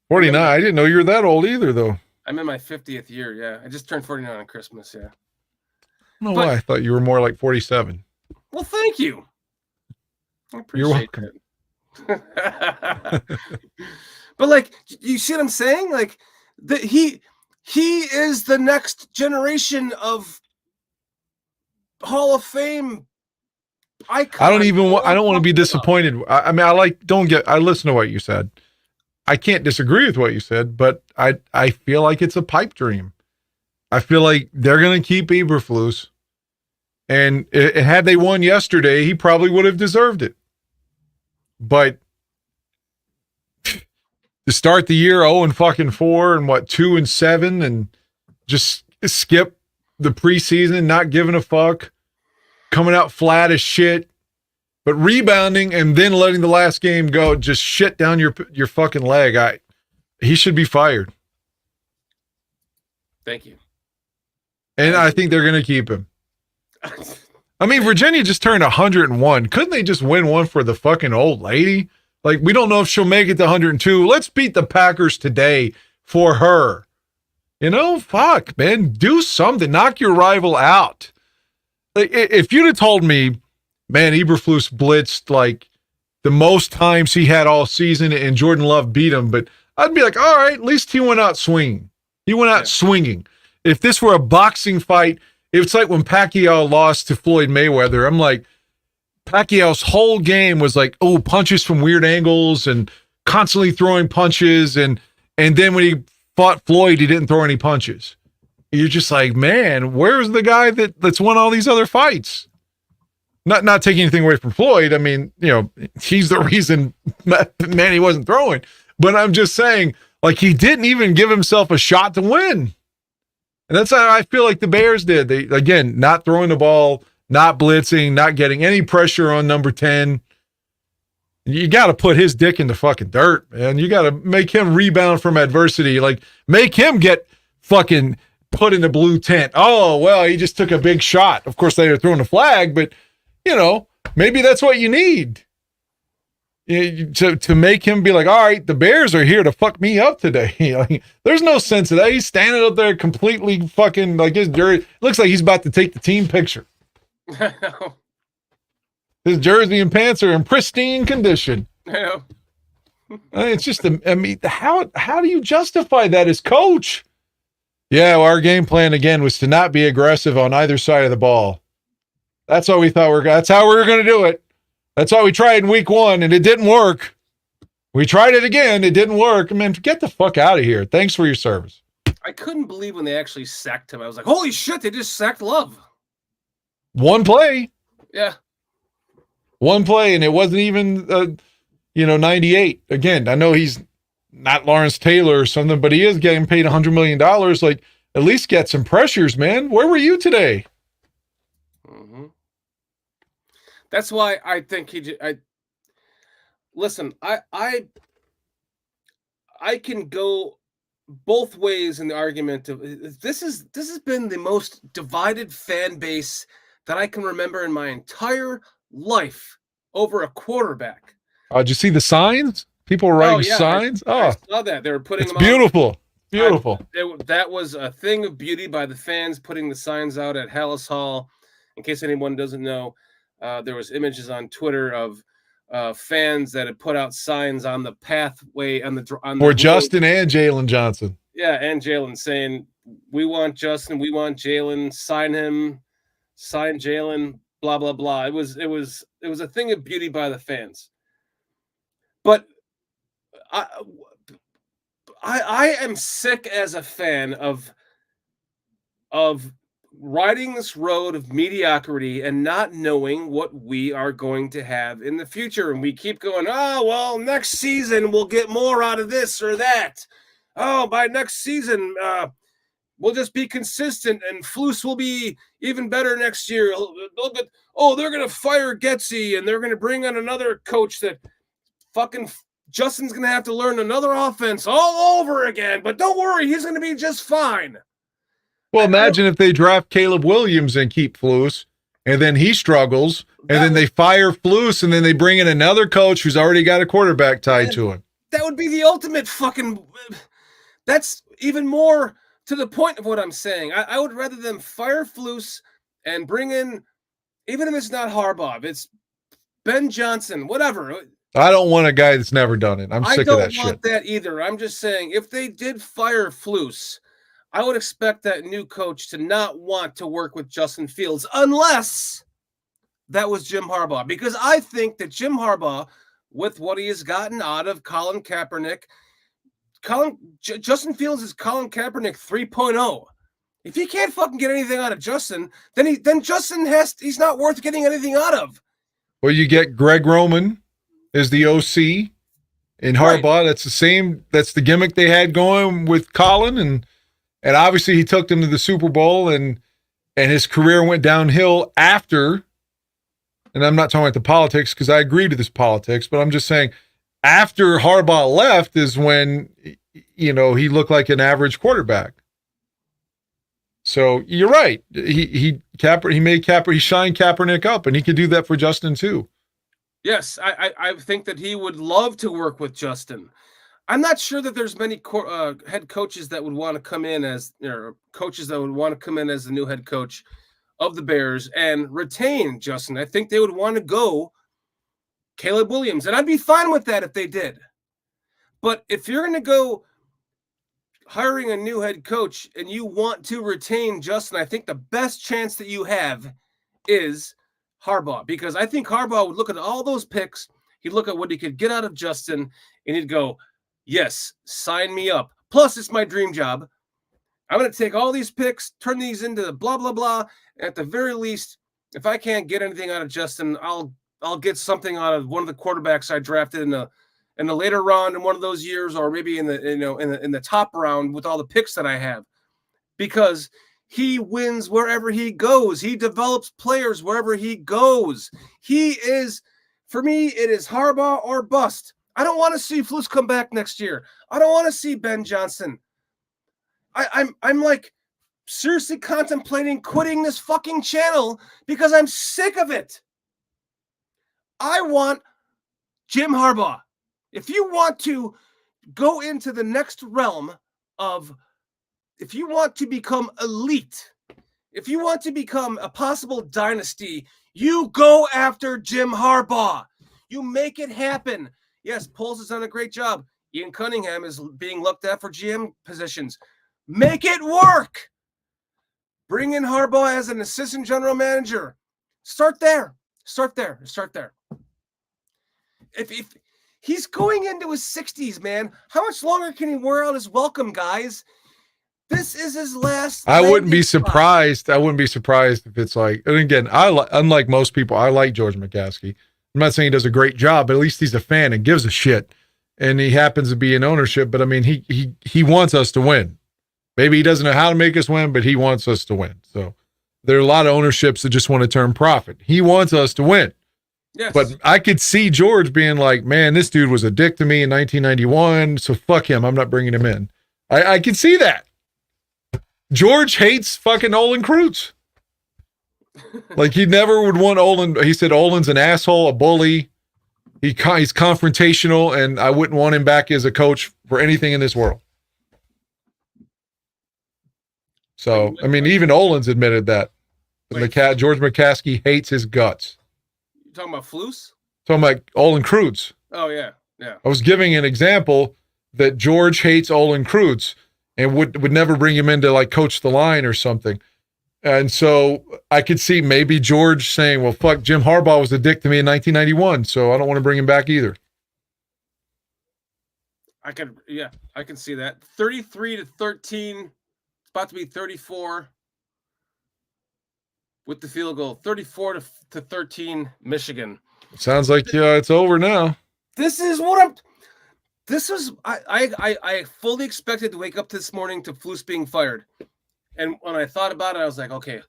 49. I didn't know you were that old either, though. I'm in my 50th year. Yeah, I just turned 49 on Christmas. Yeah. I don't know why I thought you were more like 47. Well, thank you. I appreciate You're welcome. It. But like, you see what I'm saying? Like, he is the next generation of Hall of Fame icon. I don't want to be disappointed. I listen to what you said. I can't disagree with what you said, but I feel like it's a pipe dream. I feel like they're going to keep Eberflus. And had they won yesterday, he probably would have deserved it. But to start the year 0-4 and 2-7 and just skip the preseason, not giving a fuck, coming out flat as shit, but rebounding and then letting the last game go just shit down your fucking leg. He should be fired. Thank you. And I think they're going to keep him. I mean, Virginia just turned 101. Couldn't they just win one for the fucking old lady? Like, we don't know if she'll make it to 102. Let's beat the Packers today for her. Fuck, man. Do something. Knock your rival out. Like, if you'd have told me, man, Eberflus blitzed like the most times he had all season and Jordan Love beat him, but I'd be like, all right, at least he went out swinging. He went out swinging. If this were a boxing fight, it's like when Pacquiao lost to Floyd Mayweather. I'm like, Pacquiao's whole game was like, punches from weird angles and constantly throwing punches. And then when he fought Floyd, he didn't throw any punches. You're just like, man, where's the guy that's won all these other fights? Not taking anything away from Floyd. I mean, he's the reason Manny wasn't throwing. But I'm just saying, like, he didn't even give himself a shot to win. And that's how I feel like the Bears did. They, again, not throwing the ball, not blitzing, not getting any pressure on number 10. You got to put his dick in the fucking dirt, man. You got to make him rebound from adversity. Like, make him get fucking put in the blue tent. Oh, well, he just took a big shot. Of course, they were throwing a flag, but, maybe that's what you need. To make him be like, all right, the Bears are here to fuck me up today. Like, there's no sense of that. He's standing up there completely fucking like his jersey. Looks like he's about to take the team picture. His jersey and pants are in pristine condition. Yeah. It's just, how do you justify that as coach? Yeah, well, our game plan again was to not be aggressive on either side of the ball. That's what we thought that's how we were going to do it. That's why we tried in week 1 and it didn't work. We tried it again. It didn't work. Man, get the fuck out of here. Thanks for your service. I couldn't believe when they actually sacked him. I was like, holy shit, they just sacked Love. One play. Yeah. One play, and it wasn't even, 98. Again, I know he's not Lawrence Taylor or something, but he is getting paid $100 million. Like, at least get some pressures, man. Where were you today? Mm-hmm. That's why I think listen, I can go both ways in the argument of this has been the most divided fan base that I can remember in my entire life over a quarterback. Did you see the signs? People were writing signs. I saw that. They were putting them beautiful. Beautiful. That was a thing of beauty by the fans putting the signs out at Halas Hall. In case anyone doesn't know, there was images on Twitter of fans that had put out signs on the pathway on the for Justin and Jalen Johnson. Yeah, and Jalen saying, "We want Justin, we want Jalen. Sign him, sign Jalen." Blah blah blah. It was a thing of beauty by the fans. But I am sick as a fan of riding this road of mediocrity and not knowing what we are going to have in the future. And we keep going, oh, well, next season we'll get more out of this or that. Oh, by next season, we'll just be consistent and Flus will be even better next year. They're going to fire Getsy and they're going to bring on another coach that fucking Justin's going to have to learn another offense all over again. But don't worry, he's going to be just fine. Well, imagine if they draft Caleb Williams and keep Flus, and then he struggles, and then they fire Flus, and then they bring in another coach who's already got a quarterback tied to him. That would be the ultimate fucking... That's even more to the point of what I'm saying. I would rather them fire Flus and bring in, even if it's not Harbaugh, if it's Ben Johnson, whatever. I don't want a guy that's never done it. I'm sick of that shit. I don't want that either. I'm just saying, if they did fire Flus, I would expect that new coach to not want to work with Justin Fields unless that was Jim Harbaugh. Because I think that Jim Harbaugh, with what he has gotten out of Colin Kaepernick, Justin Fields is Colin Kaepernick 3.0. If he can't fucking get anything out of Justin, then Justin he's not worth getting anything out of. Well, you get Greg Roman as the OC in Harbaugh. Right. That's the gimmick they had going with Colin, and obviously he took them to the Super Bowl, and his career went downhill after. And I'm not talking about the politics because I agree to this politics, but I'm just saying after Harbaugh left is when, he looked like an average quarterback. So you're right. He shined Kaepernick up, and he could do that for Justin too. Yes, I think that he would love to work with Justin. I'm not sure that there's many head coaches that would want to come in as the new head coach of the Bears and retain Justin. I think they would want to go Caleb Williams, and I'd be fine with that if they did. But if you're going to go hiring a new head coach and you want to retain Justin, I think the best chance that you have is Harbaugh, because I think Harbaugh would look at all those picks. He'd look at what he could get out of Justin, and he'd go, yes, sign me up. Plus, it's my dream job. I'm going to take all these picks, turn these into blah, blah, blah. And at the very least, if I can't get anything out of Justin, I'll get something out of one of the quarterbacks I drafted in the later round in one of those years, or maybe in the top round with all the picks that I have, because he wins wherever he goes. He develops players wherever he goes. He is For me, it is Harbaugh or bust. I don't want to see Flus come back next year. I don't want to see Ben Johnson. I'm like seriously contemplating quitting this fucking channel because I'm sick of it. I want Jim Harbaugh. If you want to go into the next realm of, if you want to become elite, if you want to become a possible dynasty, you go after Jim Harbaugh. You make it happen. Yes, Poles has done a great job. Ian Cunningham is being looked at for GM positions. Make it work. Bring in Harbaugh as an assistant general manager. Start there. If he's going into his 60s, man, how much longer can he wear out his welcome, guys? This is his last. I wouldn't be surprised. I wouldn't be surprised if it's like, and again, unlike most people, I like George McCaskey. I'm not saying he does a great job, but at least he's a fan and gives a shit. And he happens to be in ownership, but I mean, he wants us to win. Maybe he doesn't know how to make us win, but he wants us to win. So there are a lot of ownerships that just want to turn profit. He wants us to win. Yes. But I could see George being like, man, this dude was a dick to me in 1991, so fuck him. I'm not bringing him in. I can see that. George hates fucking Olin Kreutz. Like, he never would want Olin. He said Olin's an asshole, a bully. He's confrontational, and I wouldn't want him back as a coach for anything in this world. So, I mean, even Olin's admitted that. George McCaskey hates his guts. You talking about Flus? Talking about Olin Kreutz. Oh, yeah. I was giving an example that George hates Olin Kreutz and would never bring him in to, like, coach the line or something. And so I could see maybe George saying, well, fuck, Jim Harbaugh was a dick to me in 1991, so I don't want to bring him back either. I can see that. 33-13. It's about to be 34 with the field goal. 34-13, Michigan. Sounds like it's over now. I fully expected to wake up this morning to Flus being fired. And when I thought about it, I was like, okay,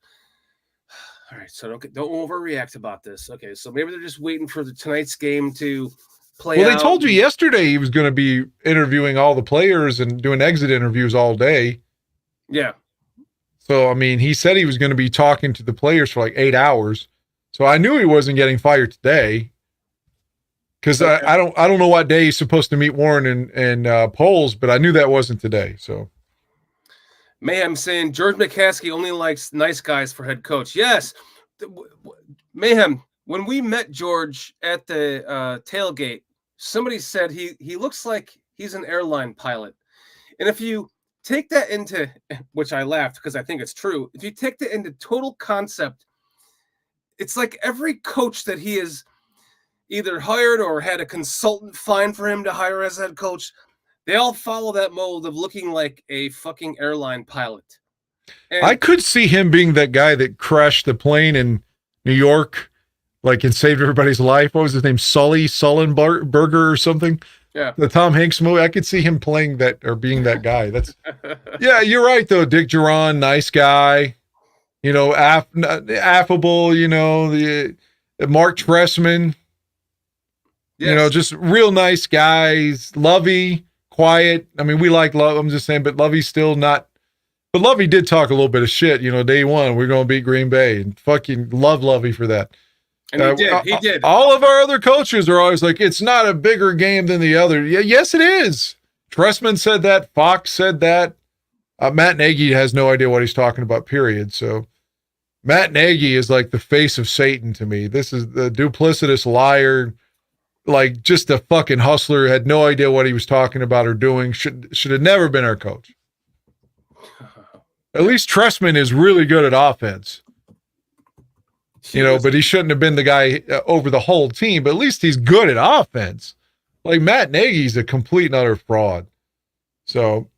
all right, so don't overreact about this. Okay, so maybe they're just waiting for tonight's game to play out. Well, they told you yesterday he was going to be interviewing all the players and doing exit interviews all day. Yeah. So, I mean, he said he was going to be talking to the players for like 8 hours. So I knew he wasn't getting fired today. Because okay. I don't know what day he's supposed to meet Warren and Poles, but I knew that wasn't today. So Mayhem saying George McCaskey only likes nice guys for head coach. Yes. Mayhem, when we met George at the tailgate, somebody said he looks like he's an airline pilot. And if you take that into, which I laughed because I think it's true, if you take that into total concept, it's like every coach that he has either hired or had a consultant find for him to hire as head coach, they all follow that mold of looking like a fucking airline pilot. And I could see him being that guy that crashed the plane in New York, like, and saved everybody's life. What was his name? Sullenberger or something? Yeah. The Tom Hanks movie. I could see him playing that or being that guy. That's yeah, you're right though. Dick Duran, nice guy. You know, affable, you know, the Mark Trestman. Yes. You know, just real nice guys. Lovey, quiet. I mean, we like Love. I'm just saying, but Lovey's still not. But Lovey did talk a little bit of shit. You know, day one, we're going to beat Green Bay, and fucking love Lovey for that. And he did. All of our other coaches are always like, it's not a bigger game than the other. Yeah, yes, it is. Trestman said that. Fox said that. Matt Nagy has no idea what he's talking about, period. So Matt Nagy is like the face of Satan to me. This is the duplicitous liar, like just a fucking hustler, had no idea what he was talking about or doing. Should have never been our coach. At least Trestman is really good at offense. You know, but he shouldn't have been the guy over the whole team, but at least he's good at offense. Like Matt Nagy's a complete and utter fraud. So,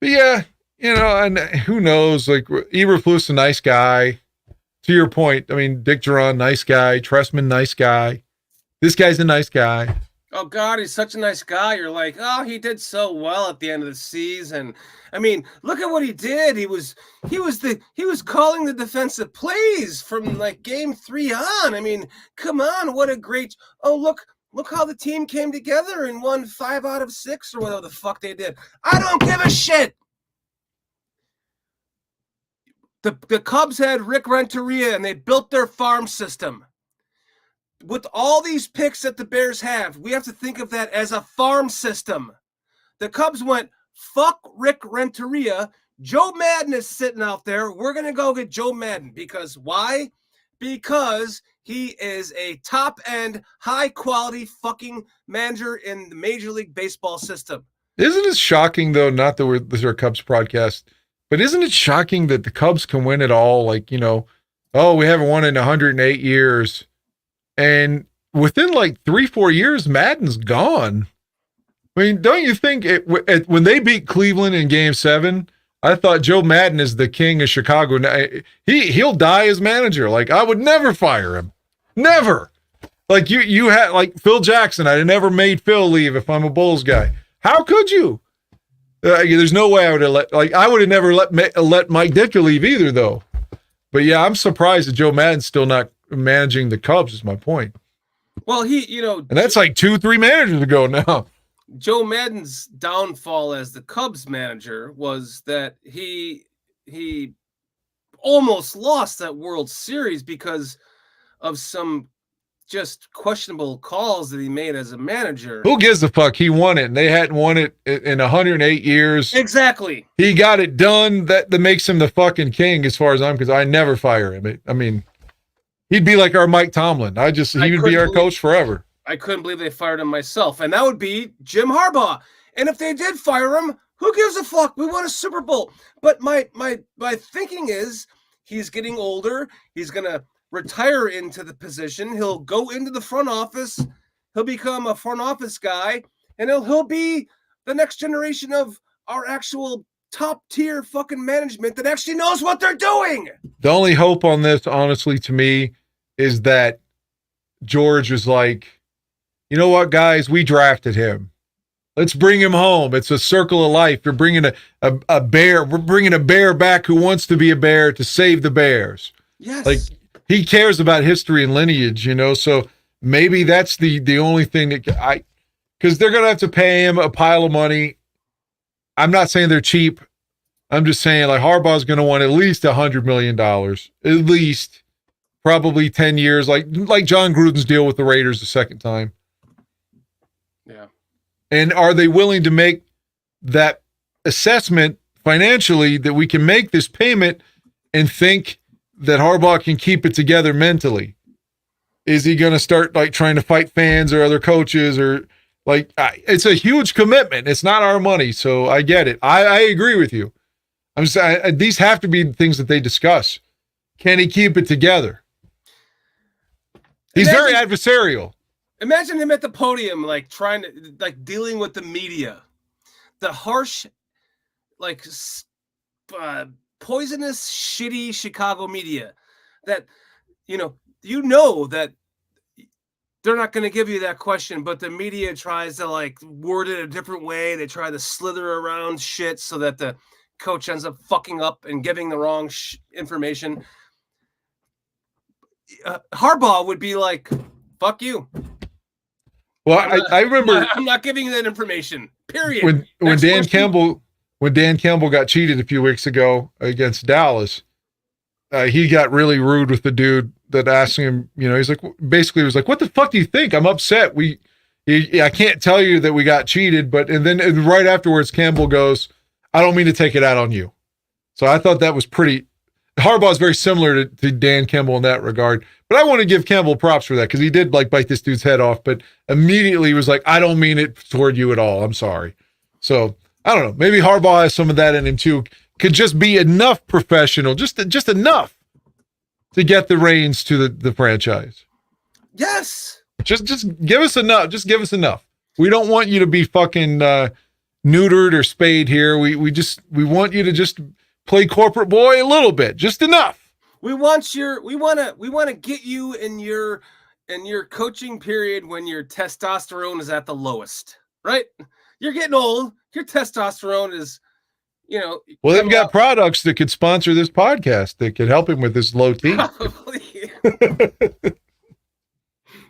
but yeah, you know, and who knows, like Eberflus, a nice guy. To your point, I mean, Dick Duran, nice guy. Trestman, nice guy. This guy's a nice guy. Oh God, he's such a nice guy. You're like, oh, he did so well at the end of the season. I mean, look at what he did. He was calling the defensive plays from like game 3 on. I mean, come on, what a great. Oh, look how the team came together and won 5 out of 6 or whatever the fuck they did. I don't give a shit. The Cubs had Rick Renteria and they built their farm system. With all these picks that the Bears have, we have to think of that as a farm system. The Cubs went, fuck Rick Renteria. Joe Madden is sitting out there. We're going to go get Joe Madden. Because why? Because he is a top-end, high-quality fucking manager in the Major League Baseball system. Isn't it shocking, though, not that this is our Cubs podcast, but isn't it shocking that the Cubs can win it all? Like, oh, we haven't won in 108 years. And within like 3-4 years, Madden's gone. I mean, don't you think when they beat Cleveland in Game 7, I thought Joe Madden is the king of Chicago. He'll die as manager. Like, I would never fire him. Never. Like you had like Phil Jackson. I'd have never made Phil leave if I'm a Bulls guy. How could you? There's no way I would have I would have never let Mike Ditka leave either, though. But yeah, I'm surprised that Joe Madden's still not managing the Cubs, is my point. Well, and that's like 2-3 managers ago now. Joe Madden's downfall as the Cubs manager was that he almost lost that World Series because of some just questionable calls that he made as a manager. Who gives a fuck? He won it, and they hadn't won it in 108 years. Exactly. He got it done. That makes him the fucking king, as far as I'm concerned. I never fire him. I mean, he'd be like our Mike Tomlin. He would be our coach forever. I couldn't believe they fired him myself. And that would be Jim Harbaugh. And if they did fire him, who gives a fuck? We won a Super Bowl. But my thinking is he's getting older. He's going to retire into the position. He'll go into the front office. He'll become a front office guy. And he'll be the next generation of our actual top tier fucking management that actually knows what they're doing. The only hope on this, honestly, to me, is that George was like, you know what, guys, we drafted him. Let's bring him home. It's a circle of life. You're bringing a bear. We're bringing a bear back who wants to be a bear to save the Bears. Yes. Like, he cares about history and lineage, so maybe that's the only thing that because they're going to have to pay him a pile of money. I'm not saying they're cheap. I'm just saying, like, Harbaugh's going to want at least $100 million, at least, probably 10 years, like John Gruden's deal with the Raiders the second time. Yeah. And are they willing to make that assessment financially that we can make this payment and think that Harbaugh can keep it together mentally? Is he going to start like trying to fight fans or other coaches or like, it's a huge commitment. It's not our money. So I get it. I agree with you. I'm saying these have to be things that they discuss. Can he keep it together? He's very adversarial. Imagine him at the podium, like trying to, like dealing with the media, the harsh, like poisonous, shitty Chicago media that, that they're not going to give you that question, but the media tries to like word it a different way. They try to slither around shit so that the coach ends up fucking up and giving the wrong information. Harbaugh would be like, fuck you. Well, I remember I'm not giving you that information. Period. When Dan Campbell got cheated a few weeks ago against Dallas, he got really rude with the dude that asked him. He's like, basically, was like, "What the fuck do you think? I'm upset. I can't tell you that we got cheated." And then right afterwards, Campbell goes, "I don't mean to take it out on you." So I thought that was pretty. Harbaugh is very similar to Dan Campbell in that regard. But I want to give Campbell props for that because he did like bite this dude's head off, but immediately was like, I don't mean it toward you at all. I'm sorry. So I don't know. Maybe Harbaugh has some of that in him too. Could just be enough professional, just enough to get the reins to the franchise. Yes. Just give us enough. Just give us enough. We don't want you to be fucking neutered or spayed here. We want you to just play corporate boy a little bit, just enough. We want to get you in your in your coaching period when your testosterone is at the lowest, right? You're getting old. Your testosterone is, Well, they've coming got out products that could sponsor this podcast that could help him with this low T. probably.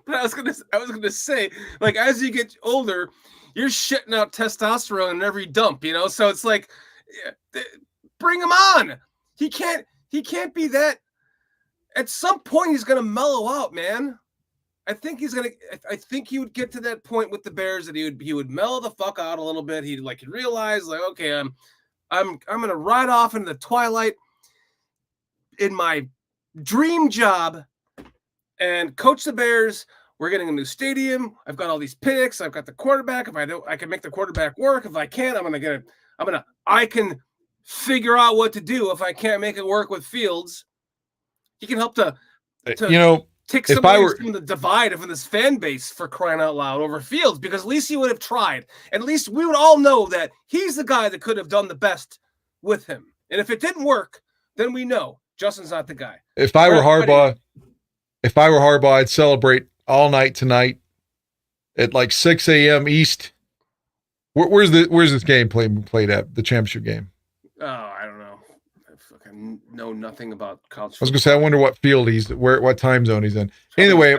But I was gonna say, like, as you get older, you're shitting out testosterone in every dump, So it's like, bring him on. He can't be that. At some point, he's gonna mellow out, man. I think he would get to that point with the Bears that he would mellow the fuck out a little bit. He'd realize, like, okay, I'm gonna ride off into the twilight in my dream job and coach the Bears. We're getting a new stadium. I've got all these picks. I've got the quarterback. If I don't, I can make the quarterback work. If I can't, I can figure out what to do. If I can't make it work with Fields, he can help to take some of the divide of this fan base, for crying out loud, over Fields, because at least he would have tried. And at least we would all know that he's the guy that could have done the best with him. And if it didn't work, then we know Justin's not the guy. If I were Harbaugh, I'd celebrate all night tonight at like 6 a.m. East. Where's this game played at, the championship game? Oh, I don't know. I fucking know nothing about college football. I was gonna say, I wonder what field what time zone he's in. Anyway,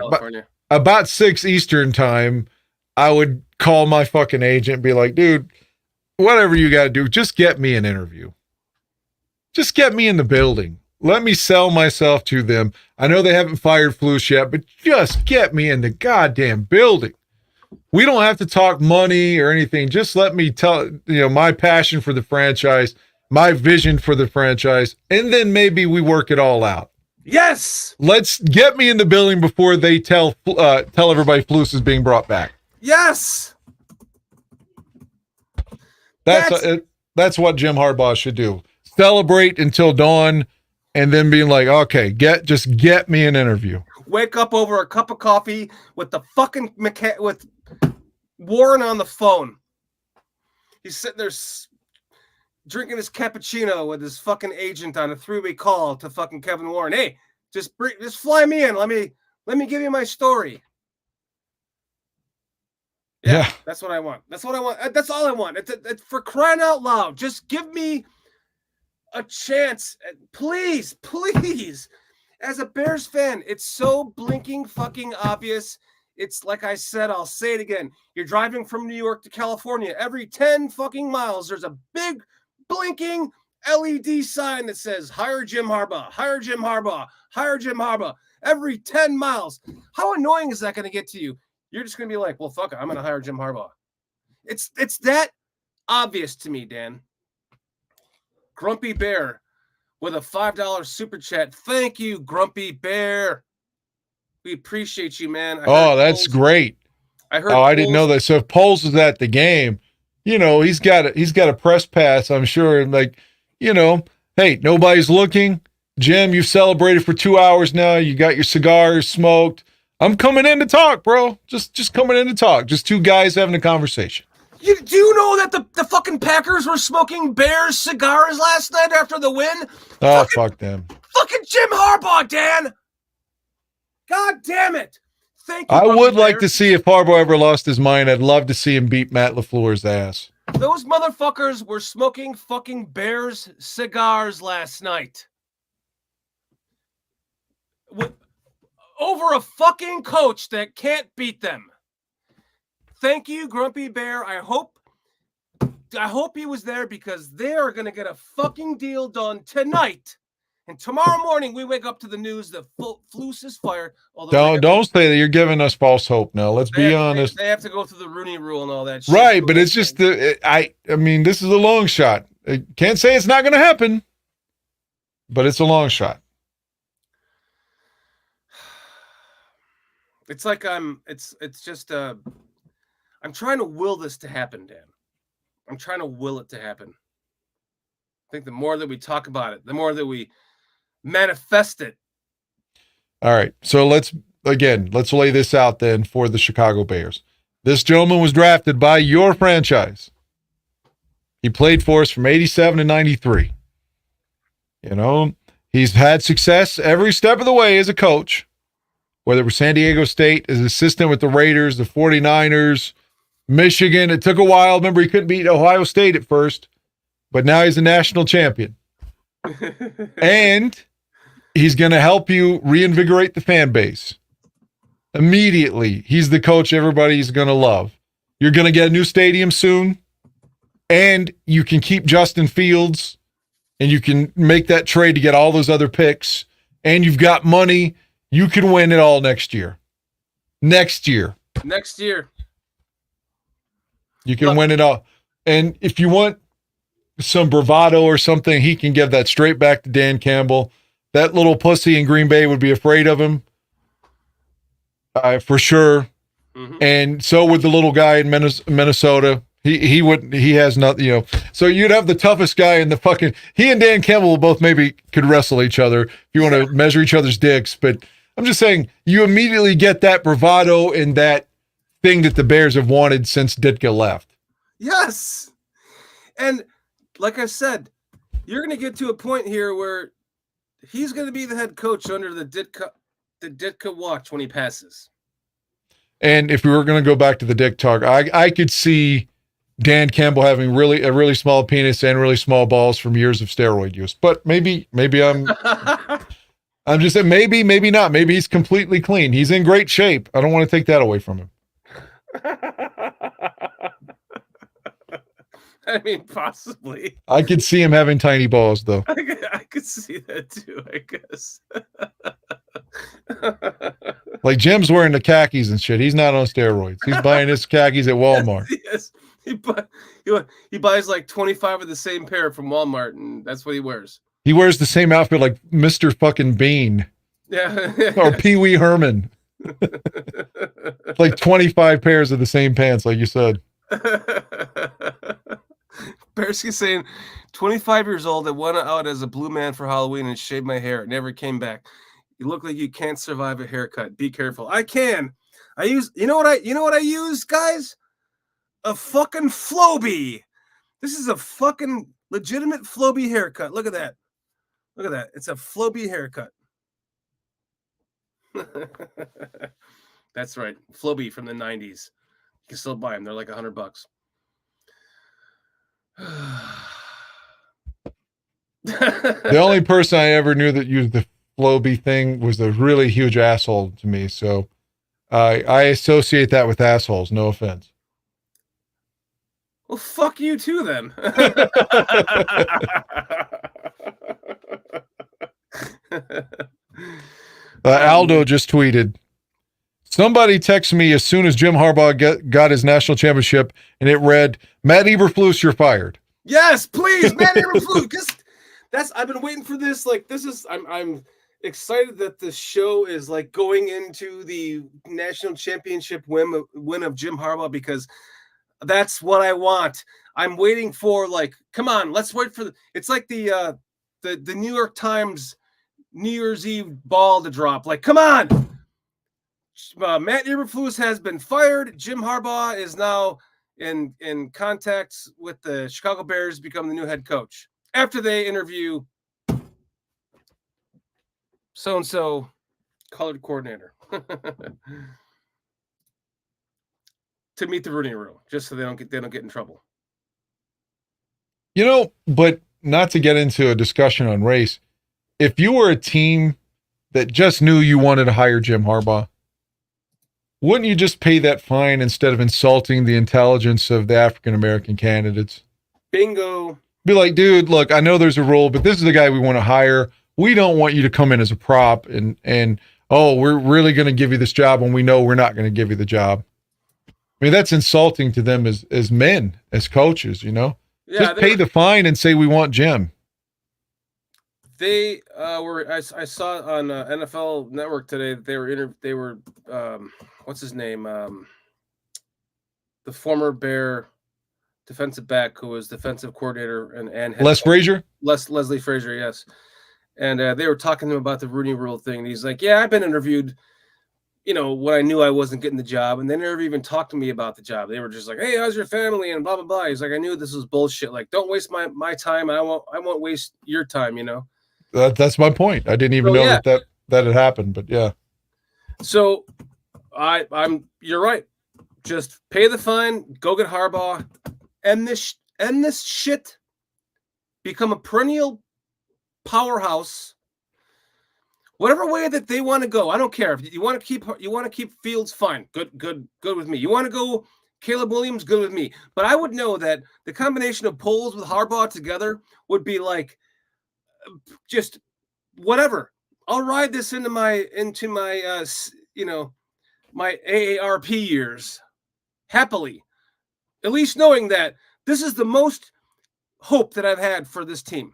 about 6 Eastern time, I would call my fucking agent and be like, dude, whatever you got to do, just get me an interview. Just get me in the building. Let me sell myself to them. I know they haven't fired Flus yet, but just get me in the goddamn building. We don't have to talk money or anything. Just let me tell, my passion for the franchise, my vision for the franchise, and then maybe we work it all out. Yes. Let's get me in the building before they tell everybody Flus is being brought back. Yes. That's what Jim Harbaugh should do. Celebrate until dawn, and then being like, okay, just get me an interview. Wake up over a cup of coffee with the fucking with Warren on the phone. He's sitting there drinking his cappuccino with his fucking agent on a three-way call to fucking Kevin Warren. Hey, just fly me in. Let me give you my story. Yeah, that's what I want. That's what I want. That's all I want. It's for crying out loud. Just give me a chance, please. As a Bears fan, it's so blinking fucking obvious. It's like I said, I'll say it again. You're driving from New York to California. Every 10 fucking miles, there's a big blinking LED sign that says, hire Jim Harbaugh, hire Jim Harbaugh, hire Jim Harbaugh. Every 10 miles. How annoying is that going to get to you? You're just going to be like, well, fuck it, I'm going to hire Jim Harbaugh. It's that obvious to me, Dan. Grumpy Bear with a $5 super chat. Thank you, Grumpy Bear. We appreciate you, man. That's great. I didn't know that. So if Poles is at the game, he's got a press pass, I'm sure. Like, hey, nobody's looking. Jim, you've celebrated for 2 hours now. You got your cigars smoked. I'm coming in to talk, bro. Just coming in to talk. Just two guys having a conversation. Do you know that the fucking Packers were smoking Bears cigars last night after the win? Oh, fuck them. Fucking Jim Harbaugh, Dan. God damn it. Thank you. I would like to see, if Harbaugh ever lost his mind, I'd love to see him beat Matt LaFleur's ass. Those motherfuckers were smoking fucking Bears cigars last night. Over a fucking coach that can't beat them. Thank you, Grumpy Bear. I hope he was there, because they are going to get a fucking deal done tonight. And tomorrow morning, we wake up to the news that Flus is fired. Don't say that. You're giving us false hope now. Let's be honest. They have to go through the Rooney Rule and all that shit. Right, but it's just I mean, this is a long shot. I can't say it's not going to happen, but it's a long shot. It's like I'm trying to will this to happen, Dan. I'm trying to will it to happen. I think the more that we talk about it, the more that we manifest it. All right. So let's lay this out then for the Chicago Bears. This gentleman was drafted by your franchise. He played for us from 87 to 93. He's had success every step of the way as a coach. whether it was San Diego State, his assistant with the Raiders, the 49ers, Michigan. It took a while. Remember, he couldn't beat Ohio State at first, but now he's a national champion. And he's going to help you reinvigorate the fan base. Immediately, he's the coach everybody's going to love. You're going to get a new stadium soon, and you can keep Justin Fields, and you can make that trade to get all those other picks, and you've got money. You can win it all next year. Next year. You can win it all. And if you want some bravado or something, he can give that straight back to Dan Campbell. That little pussy in Green Bay would be afraid of him. For sure. Mm-hmm. And so would the little guy in Minnesota. He has nothing, So you'd have the toughest guy in the fucking. He and Dan Campbell both maybe could wrestle each other if you want to measure each other's dicks. But I'm just saying, you immediately get that bravado and that thing that the Bears have wanted since Ditka left. Yes. And like I said, you're going to get to a point here where he's going to be the head coach under the Ditka watch when he passes. And if we were going to go back to the dick talk, I could see Dan Campbell having a really small penis and really small balls from years of steroid use. But maybe I'm just saying maybe not. Maybe he's completely clean. He's in great shape. I don't want to take that away from him. I mean, possibly. I could see him having tiny balls, though. I could see that too, I guess. Like Jim's wearing the khakis and shit. He's not on steroids. He's buying his khakis at Walmart. Yes. He buys like 25 of the same pair from Walmart, and that's what he wears. He wears the same outfit like Mr. fucking Bean. Yeah. Or Pee Wee Herman. Like 25 pairs of the same pants, like you said. BearsCountry saying, 25 years old, I went out as a blue man for Halloween and shaved my hair. Never came back. You look like you can't survive a haircut. Be careful. I can. You know what I use, guys? A fucking Flowbee. This is a fucking legitimate Flowbee haircut. Look at that. It's a Flowbee haircut. That's right. Flowbee from the 90s. You can still buy them. They're like $100. The only person I ever knew that used the Flowbee thing was a really huge asshole to me. So I associate that with assholes. No offense. Well, fuck you too, then. Aldo just tweeted, somebody texted me as soon as Jim Harbaugh got his national championship, and it read, Matt Eberflus, you're fired. Yes, please, Matt Eberflus. I've been waiting for this. Like, I'm excited that the show is like going into the national championship win of Jim Harbaugh, because that's what I want. I'm waiting for, like, come on, let's wait for it's like the New York Times New Year's Eve ball to drop. Like, come on. Matt Eberflus has been fired. Jim Harbaugh is now in contacts with the Chicago Bears to become the new head coach after they interview so-and-so colored coordinator to meet the Rooney Rule, just so they don't get in trouble. But not to get into a discussion on race, if you were a team that just knew you wanted to hire Jim Harbaugh, wouldn't you just pay that fine instead of insulting the intelligence of the African-American candidates? Bingo. Be like, dude, look, I know there's a rule, but this is the guy we want to hire. We don't want you to come in as a prop and we're really going to give you this job when we know we're not going to give you the job. I mean, that's insulting to them as men, as coaches, Yeah, just pay the fine and say we want Jim. They I saw on NFL Network today that they were what's his name? The former Bear defensive back who was defensive coordinator and Leslie Frazier, yes. And they were talking to him about the Rooney Rule thing. And he's like, yeah, I've been interviewed, when I knew I wasn't getting the job. And they never even talked to me about the job. They were just like, hey, how's your family? And blah, blah, blah. He's like, I knew this was bullshit. Like, don't waste my time. And I won't waste your time, That's my point. I didn't even know that had happened, but yeah. So you're right. Just pay the fine, go get Harbaugh, end this shit, become a perennial powerhouse. Whatever way that they want to go, I don't care. If you want to keep Fields, fine, good with me. You want to go Caleb Williams, good with me. But I would know that the combination of Poles with Harbaugh together would be like just whatever. I'll ride this into my my AARP years happily, at least knowing that this is the most hope that I've had for this team.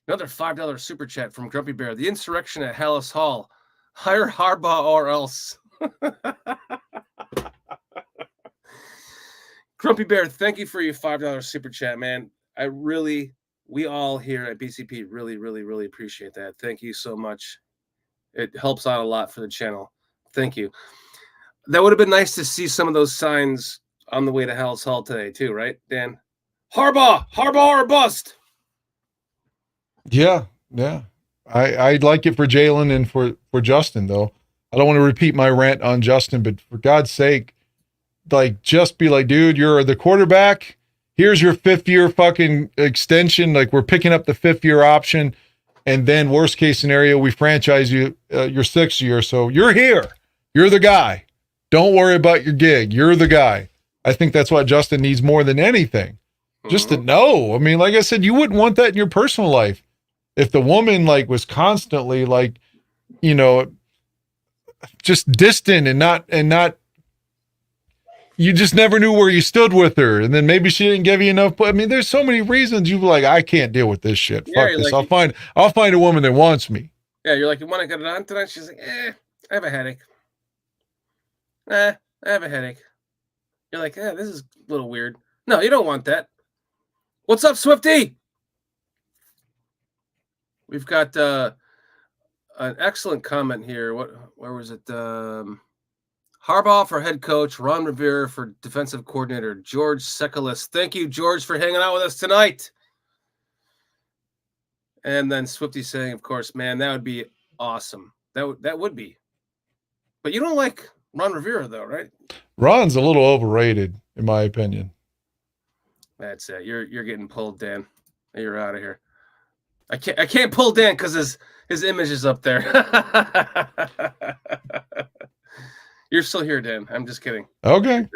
Another $5 super chat from Grumpy Bear. The insurrection at Halas Hall. Hire Harbaugh or else. Grumpy Bear, thank you for your $5 super chat, man. We all here at BCP really, really, really appreciate that. Thank you so much. It helps out a lot for the channel. Thank you. That would have been nice to see some of those signs on the way to Halas Hall today, too, right, Dan? Harbaugh or bust. Yeah. I like it for Jalen and for Justin, though. I don't want to repeat my rant on Justin, but for God's sake, like, just be like, dude, you're the quarterback. Here's your 5th-year fucking extension. Like, we're picking up the 5th-year option. And then worst case scenario, we franchise you your 6th year. So you're here. You're the guy. Don't worry about your gig. You're the guy. I think that's what Justin needs more than anything. Just to know. I mean, like I said, you wouldn't want that in your personal life. If the woman like was constantly like, just distant and not, you just never knew where you stood with her. And then maybe she didn't give you enough. But I mean, there's so many reasons you're like, I can't deal with this shit. Fuck this. Like, I'll find a woman that wants me. Yeah. You're like, you want to get it on tonight? She's like, I have a headache. I have a headache. You're like, this is a little weird. No, you don't want that. What's up, Swifty? We've got an excellent comment here. Where was it? Harbaugh for head coach, Ron Rivera for defensive coordinator, George Sekalis. Thank you, George, for hanging out with us tonight. And then Swifty saying, of course, man, that would be awesome. That would be. But you don't like Ron Rivera, though, right? Ron's a little overrated, in my opinion. That's it. You're getting pulled, Dan. You're out of here. I can't pull Dan because his image is up there. You're still here, Dan. I'm just kidding. Okay.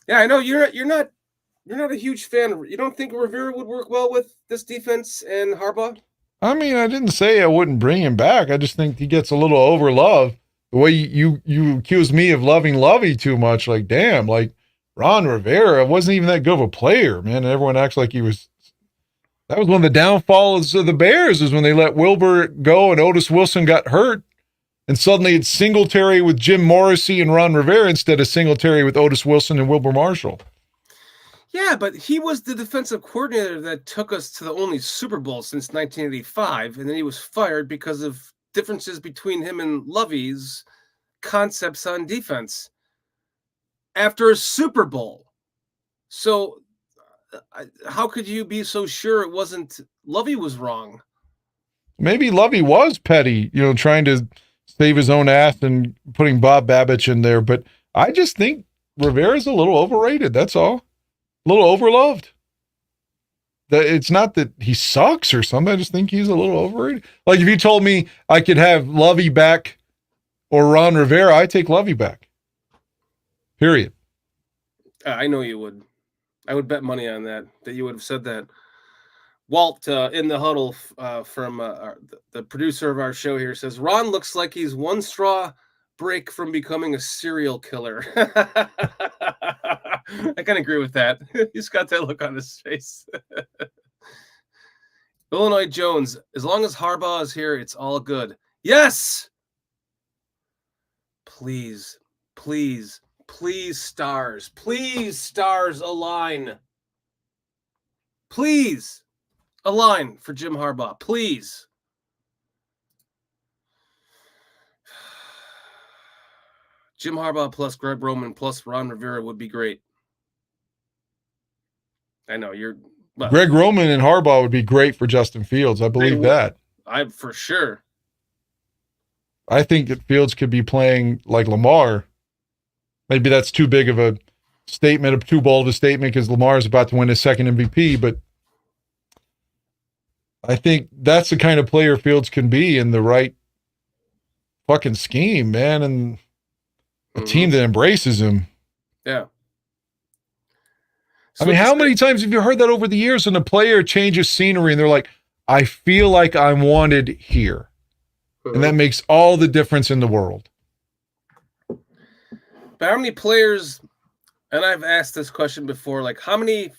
Yeah, I know you're not a huge fan. You don't think Rivera would work well with this defense and Harbaugh? I mean, I didn't say I wouldn't bring him back. I just think he gets a little overloved. The way you accuse me of loving Lovey too much, like, damn, like Ron Rivera wasn't even that good of a player, man. And everyone acts like he was. That was one of the downfalls of the Bears, is when they let Wilbur go and Otis Wilson got hurt. And suddenly it's Singletary with Jim Morrissey and Ron Rivera instead of Singletary with Otis Wilson and Wilbur Marshall. Yeah, but he was the defensive coordinator that took us to the only Super Bowl since 1985, and then he was fired because of differences between him and Lovey's concepts on defense after a Super Bowl. So how could you be so sure it wasn't Lovey was wrong? Maybe Lovey was petty, trying to save his own ass and putting Bob Babich in there. But I just think Rivera's a little overrated. That's all. A little overloved. It's not that he sucks or something. I just think he's a little overrated. Like, if you told me I could have Lovey back or Ron Rivera, I'd take Lovey back. Period. I know you would. I would bet money on that you would have said that. Walt in the huddle from the producer of our show here says, Ron looks like he's one straw break from becoming a serial killer. I can agree with that. He's got that look on his face. Illinois Jones, as long as Harbaugh is here, it's all good. Yes! Please, please, please, stars. Please, stars, align. Please, align for Jim Harbaugh. Please. Jim Harbaugh plus Greg Roman plus Ron Rivera would be great. I know Greg Roman and Harbaugh would be great for Justin Fields. I believe that. For sure. I think that Fields could be playing like Lamar. Maybe that's too big of a statement, too bold of a statement, because Lamar is about to win his second MVP. But I think that's the kind of player Fields can be in the right fucking scheme, man, and a team that embraces him. Yeah. I mean, how many times have you heard that over the years when a player changes scenery and they're like, I feel like I'm wanted here. And that makes all the difference in the world. But how many players, and I've asked this question before, like how many,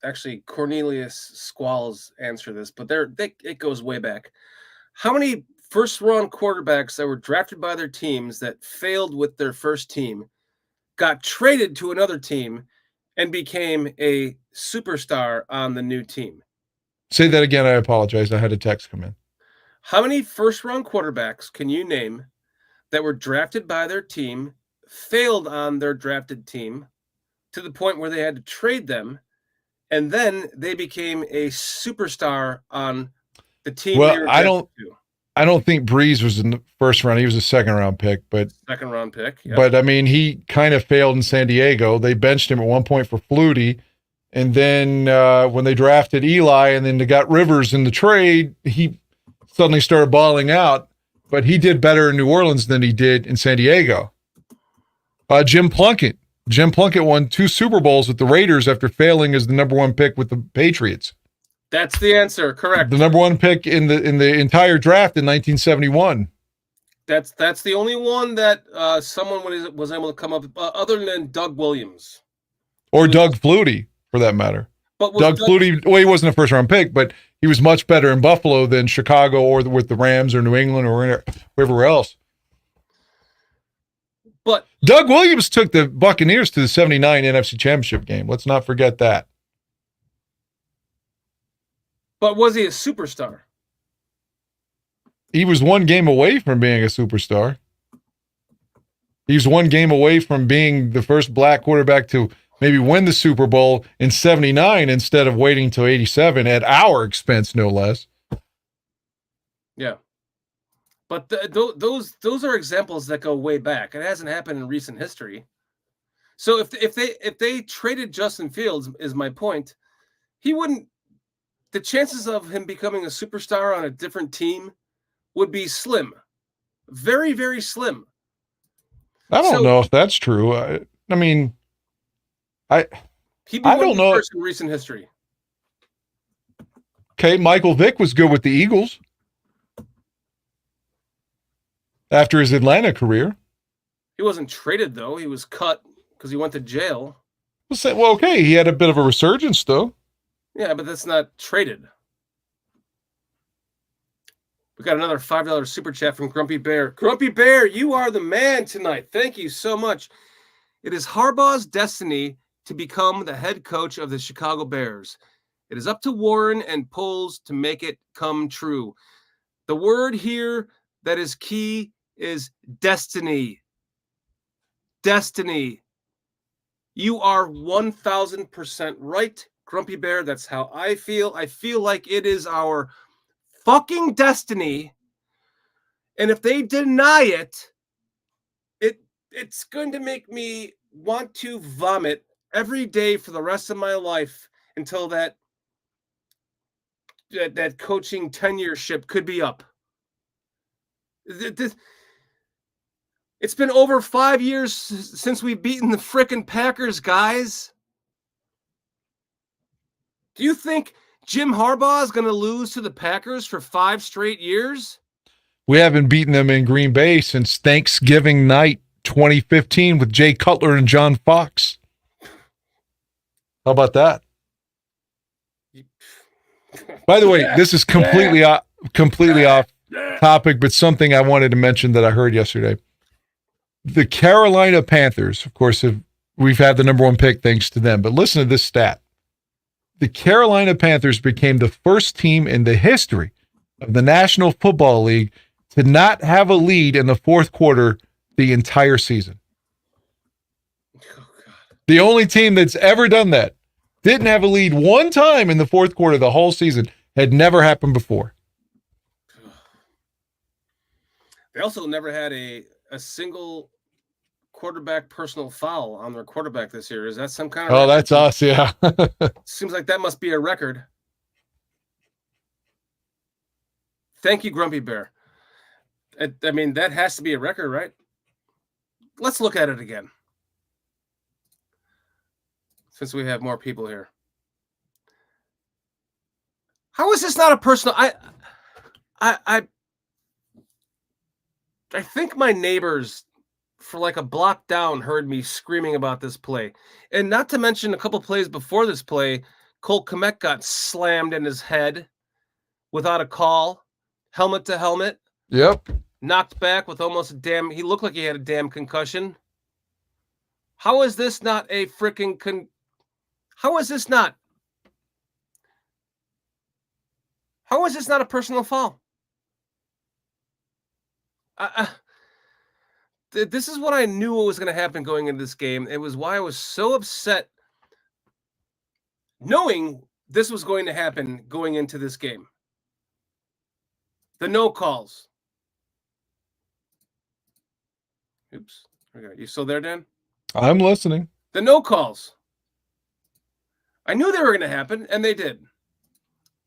actually Cornelius Squalls answer this, but it goes way back. How many first-round quarterbacks that were drafted by their teams that failed with their first team got traded to another team and became a superstar on the new team? Say that again. I apologize. I had a text come in. How many first-round quarterbacks can you name that were drafted by their team, failed on their drafted team to the point where they had to trade them, and then they became a superstar on the team they were drafted to? I don't think Breeze was in the first round. He was a second-round pick. Second-round pick, yeah. But, I mean, he kind of failed in San Diego. They benched him at one point for Flutie. And then when they drafted Eli and then they got Rivers in the trade, he suddenly started balling out. But he did better in New Orleans than he did in San Diego. Jim Plunkett. Jim Plunkett won 2 Super Bowls with the Raiders after failing as the number 1 pick with the Patriots. That's the answer. Correct. The number 1 pick in the entire draft in 1971. That's the only one that someone was able to come up other than Doug Williams. Or Doug Flutie, for that matter. But Doug Flutie, well, he wasn't a first-round pick, but he was much better in Buffalo than Chicago or with the Rams or New England or wherever else. But Doug Williams took the Buccaneers to the 79 NFC Championship game. Let's not forget that. But was he a superstar? He was 1 game away from being a superstar. He was 1 game away from being the first black quarterback to maybe win the Super Bowl in 79 instead of waiting until 87 at our expense, no less. Yeah. But those are examples that go way back. It hasn't happened in recent history. So if they traded Justin Fields, is my point, he wouldn't. The chances of him becoming a superstar on a different team would be slim, very, very slim. I don't know if that's true. I mean, he'd be one of the first in recent history. Okay, Michael Vick was good with the Eagles after his Atlanta career. He wasn't traded, though. He was cut because he went to jail. Well, okay, he had a bit of a resurgence, though. Yeah, but that's not traded. We got another $5 super chat from Grumpy Bear. Grumpy Bear, you are the man tonight. Thank you so much. It is Harbaugh's destiny to become the head coach of the Chicago Bears. It is up to Warren and Poles to make it come true. The word here that is key is destiny. Destiny. You are 1,000% right, Grumpy Bear. That's how I feel. I feel like it is our fucking destiny. And if they deny it, it's going to make me want to vomit every day for the rest of my life until that coaching tenureship could be up. It's been over 5 years since we've beaten the frickin' Packers, guys. Do you think Jim Harbaugh is going to lose to the Packers for 5 straight years? We haven't beaten them in Green Bay since Thanksgiving night 2015 with Jay Cutler and John Fox. How about that? By the way, this is completely off topic, but something I wanted to mention that I heard yesterday. The Carolina Panthers, of course, we've had the number 1 pick thanks to them, but listen to this stat. The Carolina Panthers became the first team in the history of the National Football League to not have a lead in the fourth quarter the entire season. Oh, God. The only team that's ever done that, didn't have a lead one time in the fourth quarter the whole season, had never happened before. They also never had a single quarterback personal foul on their quarterback this year. Is that some kind of Oh, record? that's us. Yeah. Seems like that must be a record. Thank you, Grumpy Bear. I mean, that has to be a record, right? Let's look at it again, since we have more people here. How is this not a personal? I think my neighbors for like a block down heard me screaming about this play. And not to mention a couple plays before this play, Cole Kmet got slammed in his head without a call, helmet to helmet, Yep. knocked back with almost he looked like he had a damn concussion. How is this not a freaking how is this not? How is this not a personal foul? This is what I knew was going to happen going into this game. It was why I was so upset knowing this was going to happen going into this game. The no calls. Oops. Okay. You still there, Dan? I'm listening. The no calls. I knew they were going to happen, and they did.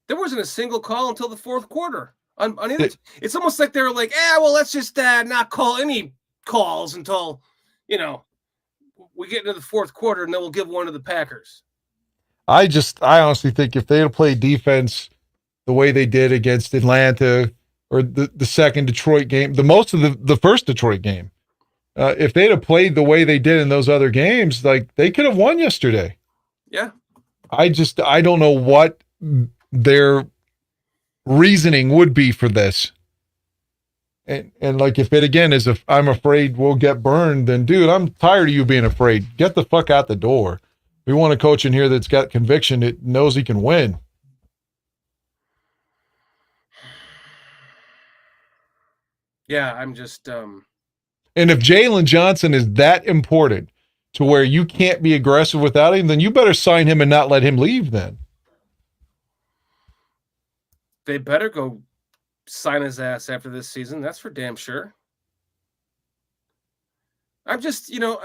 There wasn't a single call until the fourth quarter. On either, it's almost like they were like, well, let's just not call any calls until, we get into the fourth quarter, and then we'll give one to the Packers. I honestly think if they had played defense the way they did against Atlanta or the second Detroit game, most of the first Detroit game, if they'd have played the way they did in those other games, like they could have won yesterday. Yeah. I don't know what their reasoning would be for this. And like if it again is if I'm afraid we'll get burned, then dude, I'm tired of you being afraid. Get the fuck out the door. We want a coach in here that's got conviction, that knows he can win. Yeah, I'm just And if Jalen Johnson is that important to where you can't be aggressive without him, then you better sign him and not let him leave then. They better go sign his ass after this season. That's for damn sure. I'm just, I'm,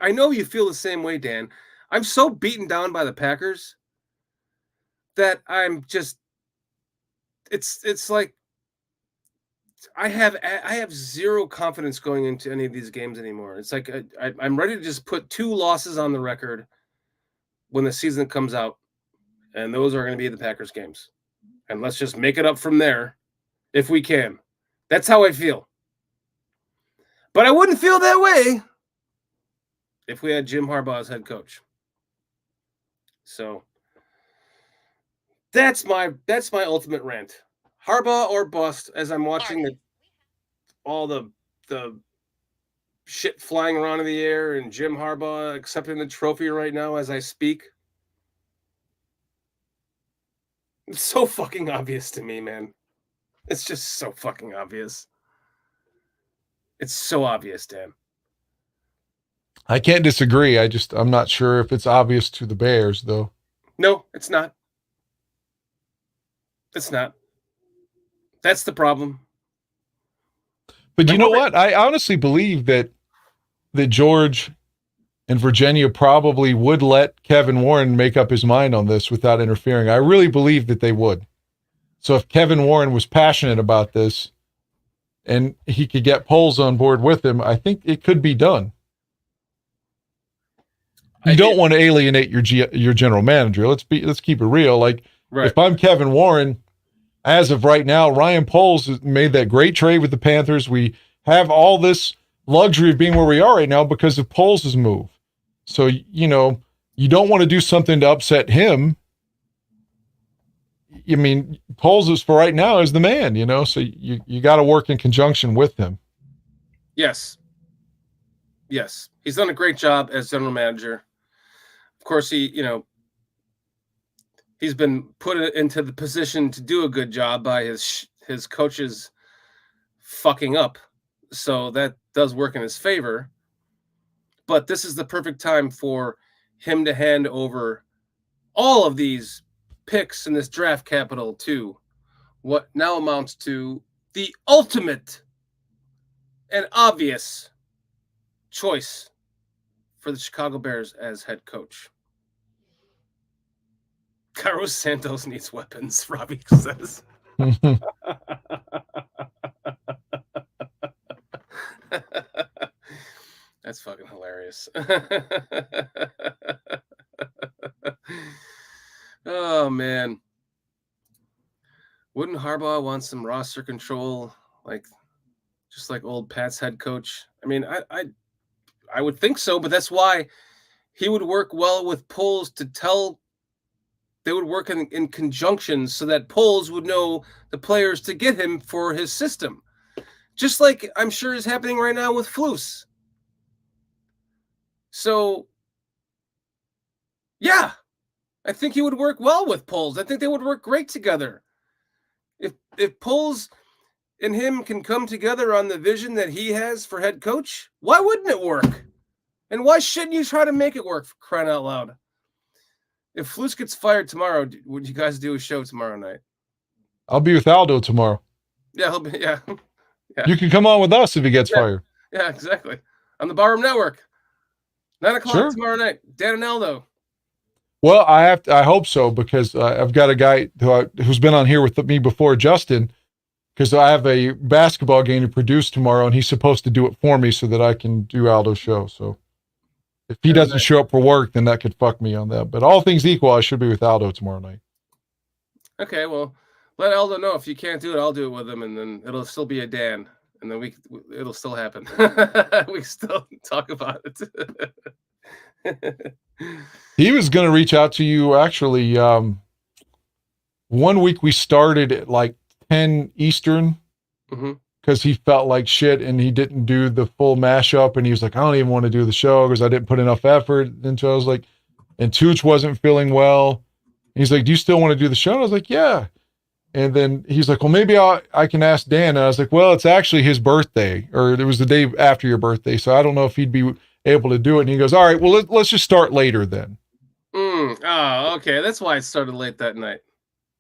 I know you feel the same way, Dan. I'm so beaten down by the Packers that I'm just, it's like I have zero confidence going into any of these games anymore. It's like I'm ready to just put 2 losses on the record when the season comes out, and those are going to be the Packers games. And let's just make it up from there if we can. That's how I feel. But I wouldn't feel that way if we had Jim Harbaugh as head coach. So that's my ultimate rant. Harbaugh or bust, as I'm watching all the shit flying around in the air and Jim Harbaugh accepting the trophy right now as I speak. It's so fucking obvious to me, man. It's just so fucking obvious. It's so obvious, Dan. I can't disagree. I'm not sure if it's obvious to the Bears, though. No, it's not. It's not. That's the problem. But you know what? I honestly believe that George and Virginia probably would let Kevin Warren make up his mind on this without interfering. I really believe that they would. So if Kevin Warren was passionate about this and he could get Poles on board with him, I think it could be done. You don't want to alienate your general manager. Let's keep it real. Like if I'm Kevin Warren, as of right now, Ryan Poles has made that great trade with the Panthers. We have all this luxury of being where we are right now because of Poles' move. So, you don't want to do something to upset him. I mean, Poles is for right now is the man, so you got to work in conjunction with him. Yes. He's done a great job as general manager. Of course, he's been put into the position to do a good job by his coaches fucking up. So that does work in his favor. But this is the perfect time for him to hand over all of these picks in this draft capital to what now amounts to the ultimate and obvious choice for the Chicago Bears as head coach. Carlos Santos needs weapons, Robbie says. That's fucking hilarious. Oh man. Wouldn't Harbaugh want some roster control, like just like old Pat's head coach? I mean, I would think so, but that's why he would work well with Poles to tell they would work in conjunction so that Poles would know the players to get him for his system. Just like I'm sure is happening right now with Flus. So, yeah, I think he would work well with Poles. I think they would work great together. If Poles and him can come together on the vision that he has for head coach, why wouldn't it work? And why shouldn't you try to make it work, for crying out loud? If Flus gets fired tomorrow, would you guys do a show tomorrow night? I'll be with Aldo tomorrow. Yeah, he'll be, yeah. You can come on with us if he gets fired. Yeah, exactly. On the Barroom Network. 9 o'clock tomorrow night. Dan and Aldo. Well, I hope so, because I've got a guy who's been on here with me before, Justin, because I have a basketball game to produce tomorrow, and he's supposed to do it for me so that I can do Aldo's show. So if he doesn't show up for work, then that could fuck me on that. But all things equal, I should be with Aldo tomorrow night. Okay, well, let Aldo know if you can't do it. I'll do it with him, and then it'll still be a Dan, and then it'll still happen. We still talk about it. He was going to reach out to you actually. 1 week we started at like 10 Eastern because he felt like shit and he didn't do the full mashup, and he was like, I don't even want to do the show because I didn't put enough effort into it. I was like, and Tooch wasn't feeling well. He's like, do you still want to do the show? And I was like, yeah. And then he's like, well, maybe I can ask Dan. And I was like, well, it's actually his birthday, or it was the day after your birthday, so I don't know if he'd be able to do it. And he goes, all right, well, let's just start later then. Oh, okay. That's why it started late that night.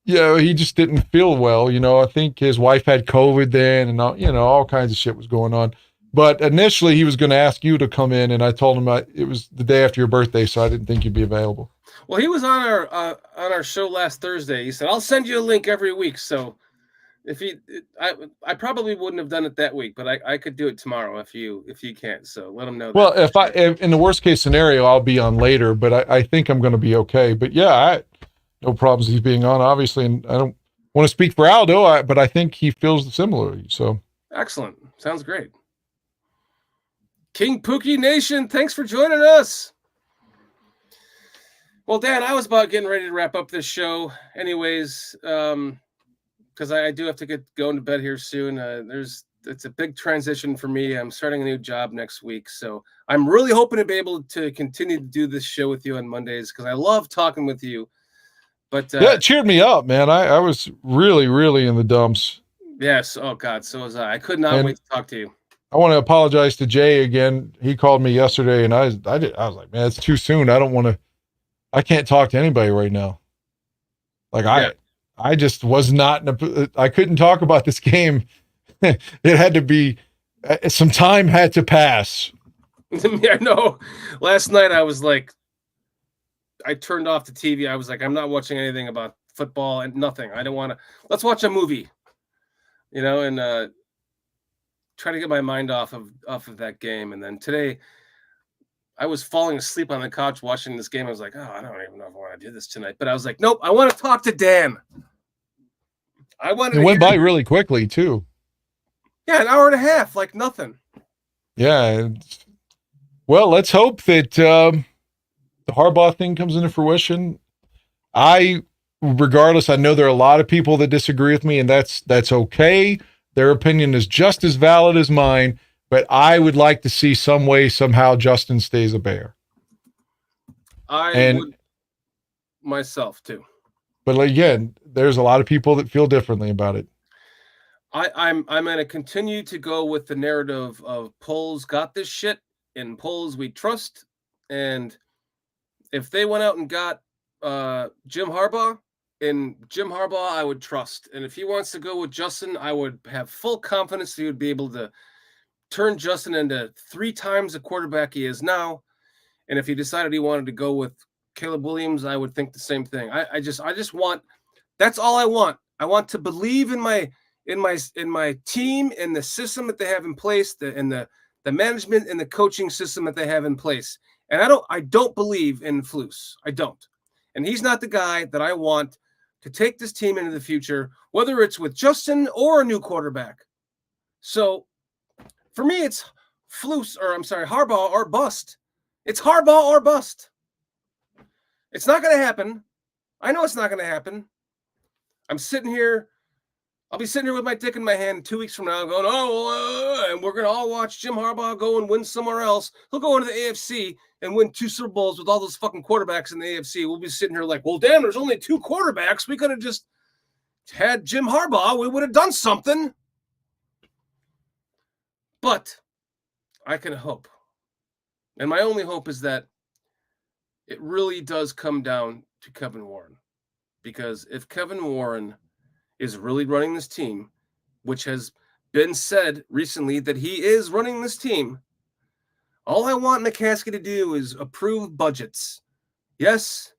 Yeah, he just didn't feel well. I think his wife had COVID then, and all kinds of shit was going on. But initially, he was going to ask you to come in, and I told him it was the day after your birthday, so I didn't think you'd be available. Well, he was on our show last Thursday. He said, I'll send you a link every week. So if I probably wouldn't have done it that week, but I could do it tomorrow if you can't. So let him know. Well, if in the worst case scenario, I'll be on later, but I think I'm going to be okay. But yeah, no problems he's being on, obviously, and I don't want to speak for Aldo, but I think he feels similarly. So excellent, sounds great. King Pookie Nation, thanks for joining us. Well, Dan, I was about getting ready to wrap up this show, anyways, because I do have to get going to bed here soon. It's a big transition for me. I'm starting a new job next week, so I'm really hoping to be able to continue to do this show with you on Mondays because I love talking with you. But yeah, it cheered me up, man. I was really, really in the dumps. Yes. Oh God, so was I. I could not wait to talk to you. I want to apologize to Jay again. He called me yesterday, and I was like, man, it's too soon. I can't talk to anybody right now. Like I just was not. I couldn't talk about this game. It had to be. Some time had to pass. Yeah, no. Last night I was like, I turned off the TV. I was like, I'm not watching anything about football and nothing. I don't want to. Let's watch a movie, and try to get my mind off of that game. And then today, I was falling asleep on the couch watching this game. I was like, oh, I don't even know if I want to do this tonight. But I was like, nope, I want to talk to Dan. It went by really quickly too. Yeah, an hour and a half, like nothing. Yeah. Well, let's hope that the Harbaugh thing comes into fruition. Regardless, I know there are a lot of people that disagree with me, and that's okay. Their opinion is just as valid as mine, but I would like to see some way, somehow, Justin stays a Bear. I would myself too. But again, there's a lot of people that feel differently about it. I'm going to continue to go with the narrative of Poles got this shit, and Poles we trust. And if they went out and got Jim Harbaugh, in Jim Harbaugh, I would trust. And if he wants to go with Justin, I would have full confidence that he would be able to turn Justin into 3 times the quarterback he is now. And if he decided he wanted to go with Caleb Williams, I would think the same thing. I just want, that's all I want. I want to believe in my team and the system that they have in place, the management and the coaching system that they have in place. And I don't believe in Flus. I don't. And he's not the guy that I want to take this team into the future, whether it's with Justin or a new quarterback. So for me, it's Harbaugh or bust. It's Harbaugh or bust. It's not going to happen. I know it's not going to happen. I'll be sitting here with my dick in my hand 2 weeks from now going, and we're going to all watch Jim Harbaugh go and win somewhere else. He'll go into the AFC and win 2 Super Bowls with all those fucking quarterbacks in the AFC. We'll be sitting here like, well, damn, there's only 2 quarterbacks. We could have just had Jim Harbaugh. We would have done something. But I can hope. And my only hope is that it really does come down to Kevin Warren. Because if Kevin Warren is really running this team, which has been said recently that he is running this team, all I want McCaskey to do is approve budgets. Yes,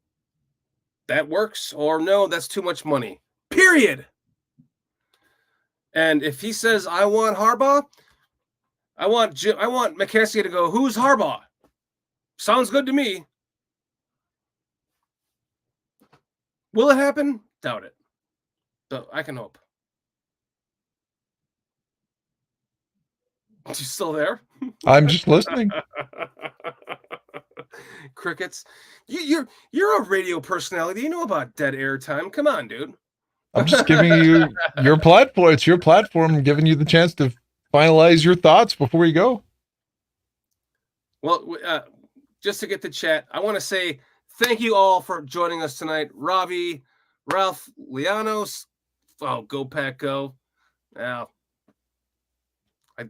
that works, or no, that's too much money. Period. And if he says, I want Harbaugh, I want McCaskey to go, who's Harbaugh? Sounds good to me. Will it happen? Doubt it. But I can hope. You still there? I'm just listening. Crickets. You're a radio personality. You know about dead air time. Come on, dude. I'm just giving you your platform. It's your platform. I'm giving you the chance to finalize your thoughts before you go. Well, just to get the chat, I want to say thank you all for joining us tonight. Ravi, Ralph, Lianos. Oh, go Pack, go. Now,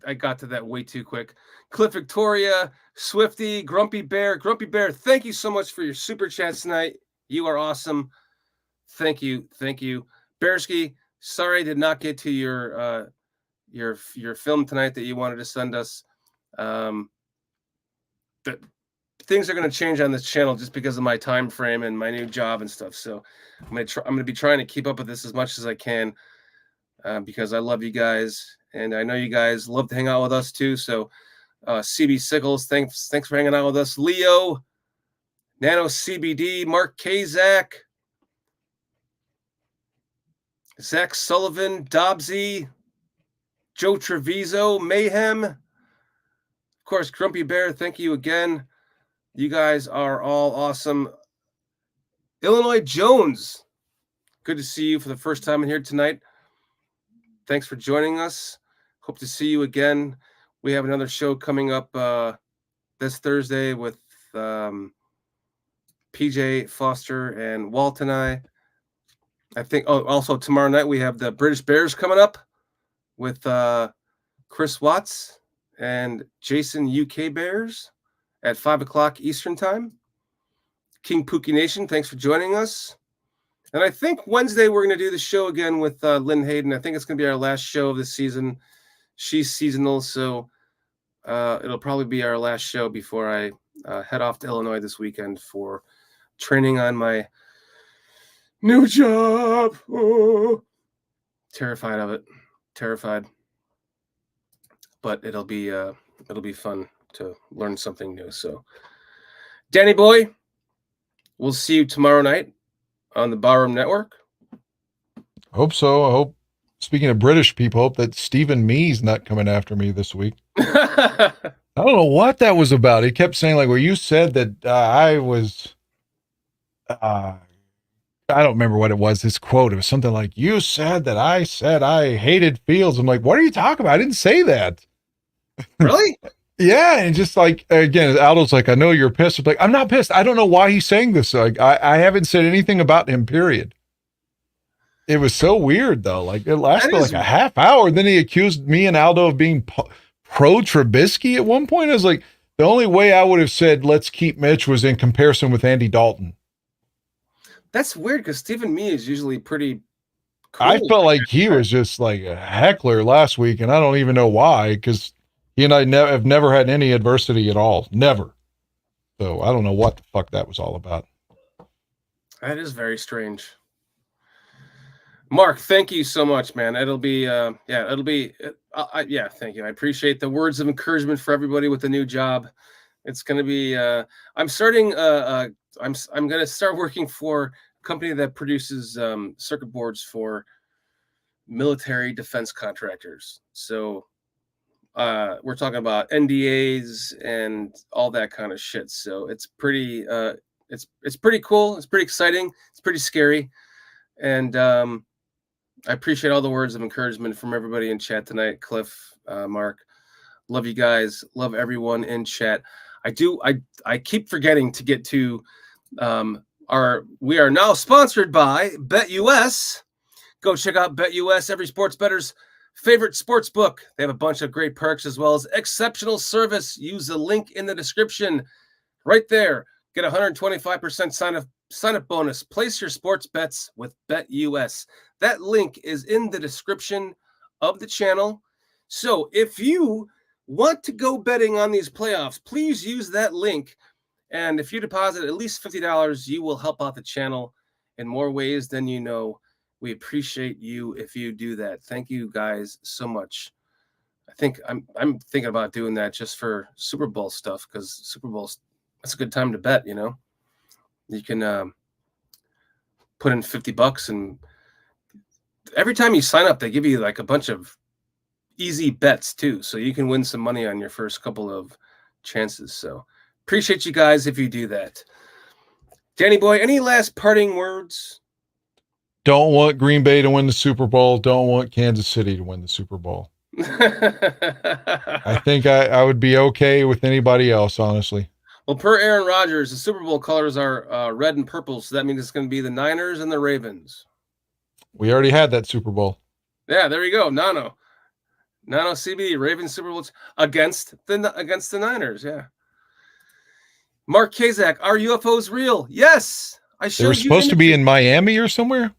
I got to that way too quick. Cliff Victoria, Swifty, Grumpy Bear. Grumpy Bear, thank you so much for your super chats tonight. You are awesome. Thank you. Thank you. Bearski, sorry I did not get to your film tonight that you wanted to send us. But things are going to change on this channel just because of my time frame and my new job and stuff. So I'm going to be trying to keep up with this as much as I can because I love you guys. And I know you guys love to hang out with us too. So CB Sickles, thanks for hanging out with us. Leo, Nano CBD, Mark Kazak, Zach Sullivan, Dobbsy, Joe Treviso, Mayhem. Of course, Grumpy Bear, thank you again. You guys are all awesome. Illinois Jones, good to see you for the first time in here tonight. Thanks for joining us. Hope to see you again. We have another show coming up this Thursday with PJ Foster and Walt and I think, also tomorrow night we have the British Bears coming up with Chris Watts and Jason UK Bears at 5 o'clock Eastern time. King Pookie Nation, thanks for joining us. And I think Wednesday we're going to do the show again with Lynn Hayden. I think it's going to be our last show of the season. She's seasonal, so it'll probably be our last show before I head off to Illinois this weekend for training on my new job. Oh, terrified of it. Terrified. But it'll be fun to learn something new. So, Danny boy, we'll see you tomorrow night on the Barroom Network. Hope so. I hope, speaking of British people, hope that Stephen Mee's not coming after me this week. I don't know what that was about. He kept saying, like, well, you said that I was, I don't remember what it was, this quote. It was something like, you said that I said I hated Fields. I'm like, what are you talking about? I didn't say that. Really? Yeah, and just like, again, Aldo's like, I know you're pissed. I'm like, I'm not pissed. I don't know why he's saying this. Like, I haven't said anything about him, period. It was so weird, though. Like, it lasted like a half hour. Then he accused me and Aldo of being pro Trubisky at one point. I was like, the only way I would have said, let's keep Mitch was in comparison with Andy Dalton. That's weird because Stephen Me is usually pretty cool. I felt like he was just like a heckler last week, and I don't even know why, because he and I have never had any adversity at all. Never. So I don't know what the fuck that was all about. That is very strange. Mark, thank you so much, man. It'll be, thank you. I appreciate the words of encouragement for everybody with the new job. It's going to be, I'm going to start working for a company that produces circuit boards for military defense contractors. So we're talking about NDAs and all that kind of shit. So it's pretty, it's pretty cool. It's pretty exciting. It's pretty scary. And I appreciate all the words of encouragement from everybody in chat tonight. Cliff, Mark, love you guys. Love everyone in chat. I keep forgetting to get to we are now sponsored by BetUS. Go check out BetUS, every sports bettor's favorite sports book. They have a bunch of great perks as well as exceptional service. Use the link in the description right there. Get 125% sign up bonus. Place your sports bets with BetUS. That link is in the description of the channel. So if you want to go betting on these playoffs, please use that link. And if you deposit at least $50, you will help out the channel in more ways than you know. We appreciate you if you do that. Thank you guys so much. I think I'm thinking about doing that just for Super Bowl stuff, because Super Bowl's, that's a good time to bet, you know. You can put in $50, and every time you sign up, they give you like a bunch of easy bets too, so you can win some money on your first couple of chances. So appreciate you guys if you do that. Danny boy, any last parting words? Don't want Green Bay to win the Super Bowl. Don't want Kansas City to win the Super Bowl. I think I would be okay with anybody else, honestly. Well, per Aaron Rodgers, the Super Bowl colors are red and purple, so that means it's going to be the Niners and the Ravens. We already had that Super Bowl. Yeah, there you go. Nano CBD, Ravens Super Bowl against the Niners. Yeah. Mark Kazak, are UFOs real? Yes. They were supposed to be in Miami or somewhere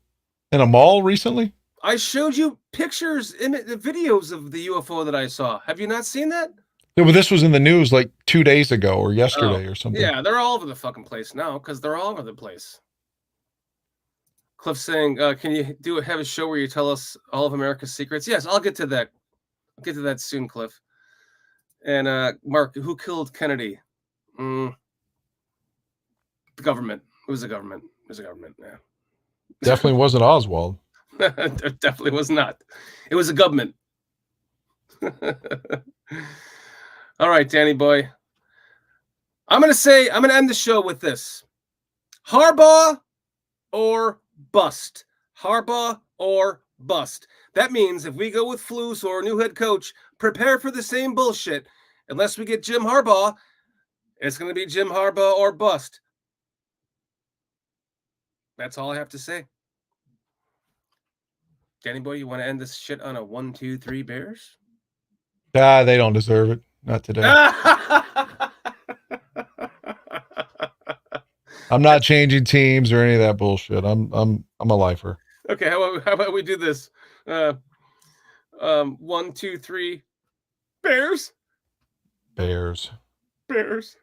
in a mall recently. I showed you pictures, videos of the UFO that I saw. Have you not seen that? Yeah, well, this was in the news like 2 days ago or yesterday or something. Yeah, they're all over the fucking place now because they're all over the place. Cliff saying, can you have a show where you tell us all of America's secrets? Yes, I'll get to that. I'll get to that soon, Cliff. And Mark, who killed Kennedy? The government. It was the government. Yeah. Definitely wasn't Oswald. It definitely was not. It was a government. All right, Danny boy. I'm going to end the show with this. Harbaugh or bust. Harbaugh or bust. That means if we go with Flus or a new head coach, prepare for the same bullshit. Unless we get Jim Harbaugh, it's going to be Jim Harbaugh or bust. That's all I have to say. Danny boy, you want to end this shit on a 1, 2, 3 Bears? They don't deserve it. Not today. I'm not changing teams or any of that bullshit. I'm a lifer. Okay, how about we do this? 1, 2, 3 Bears. Bears. Bears.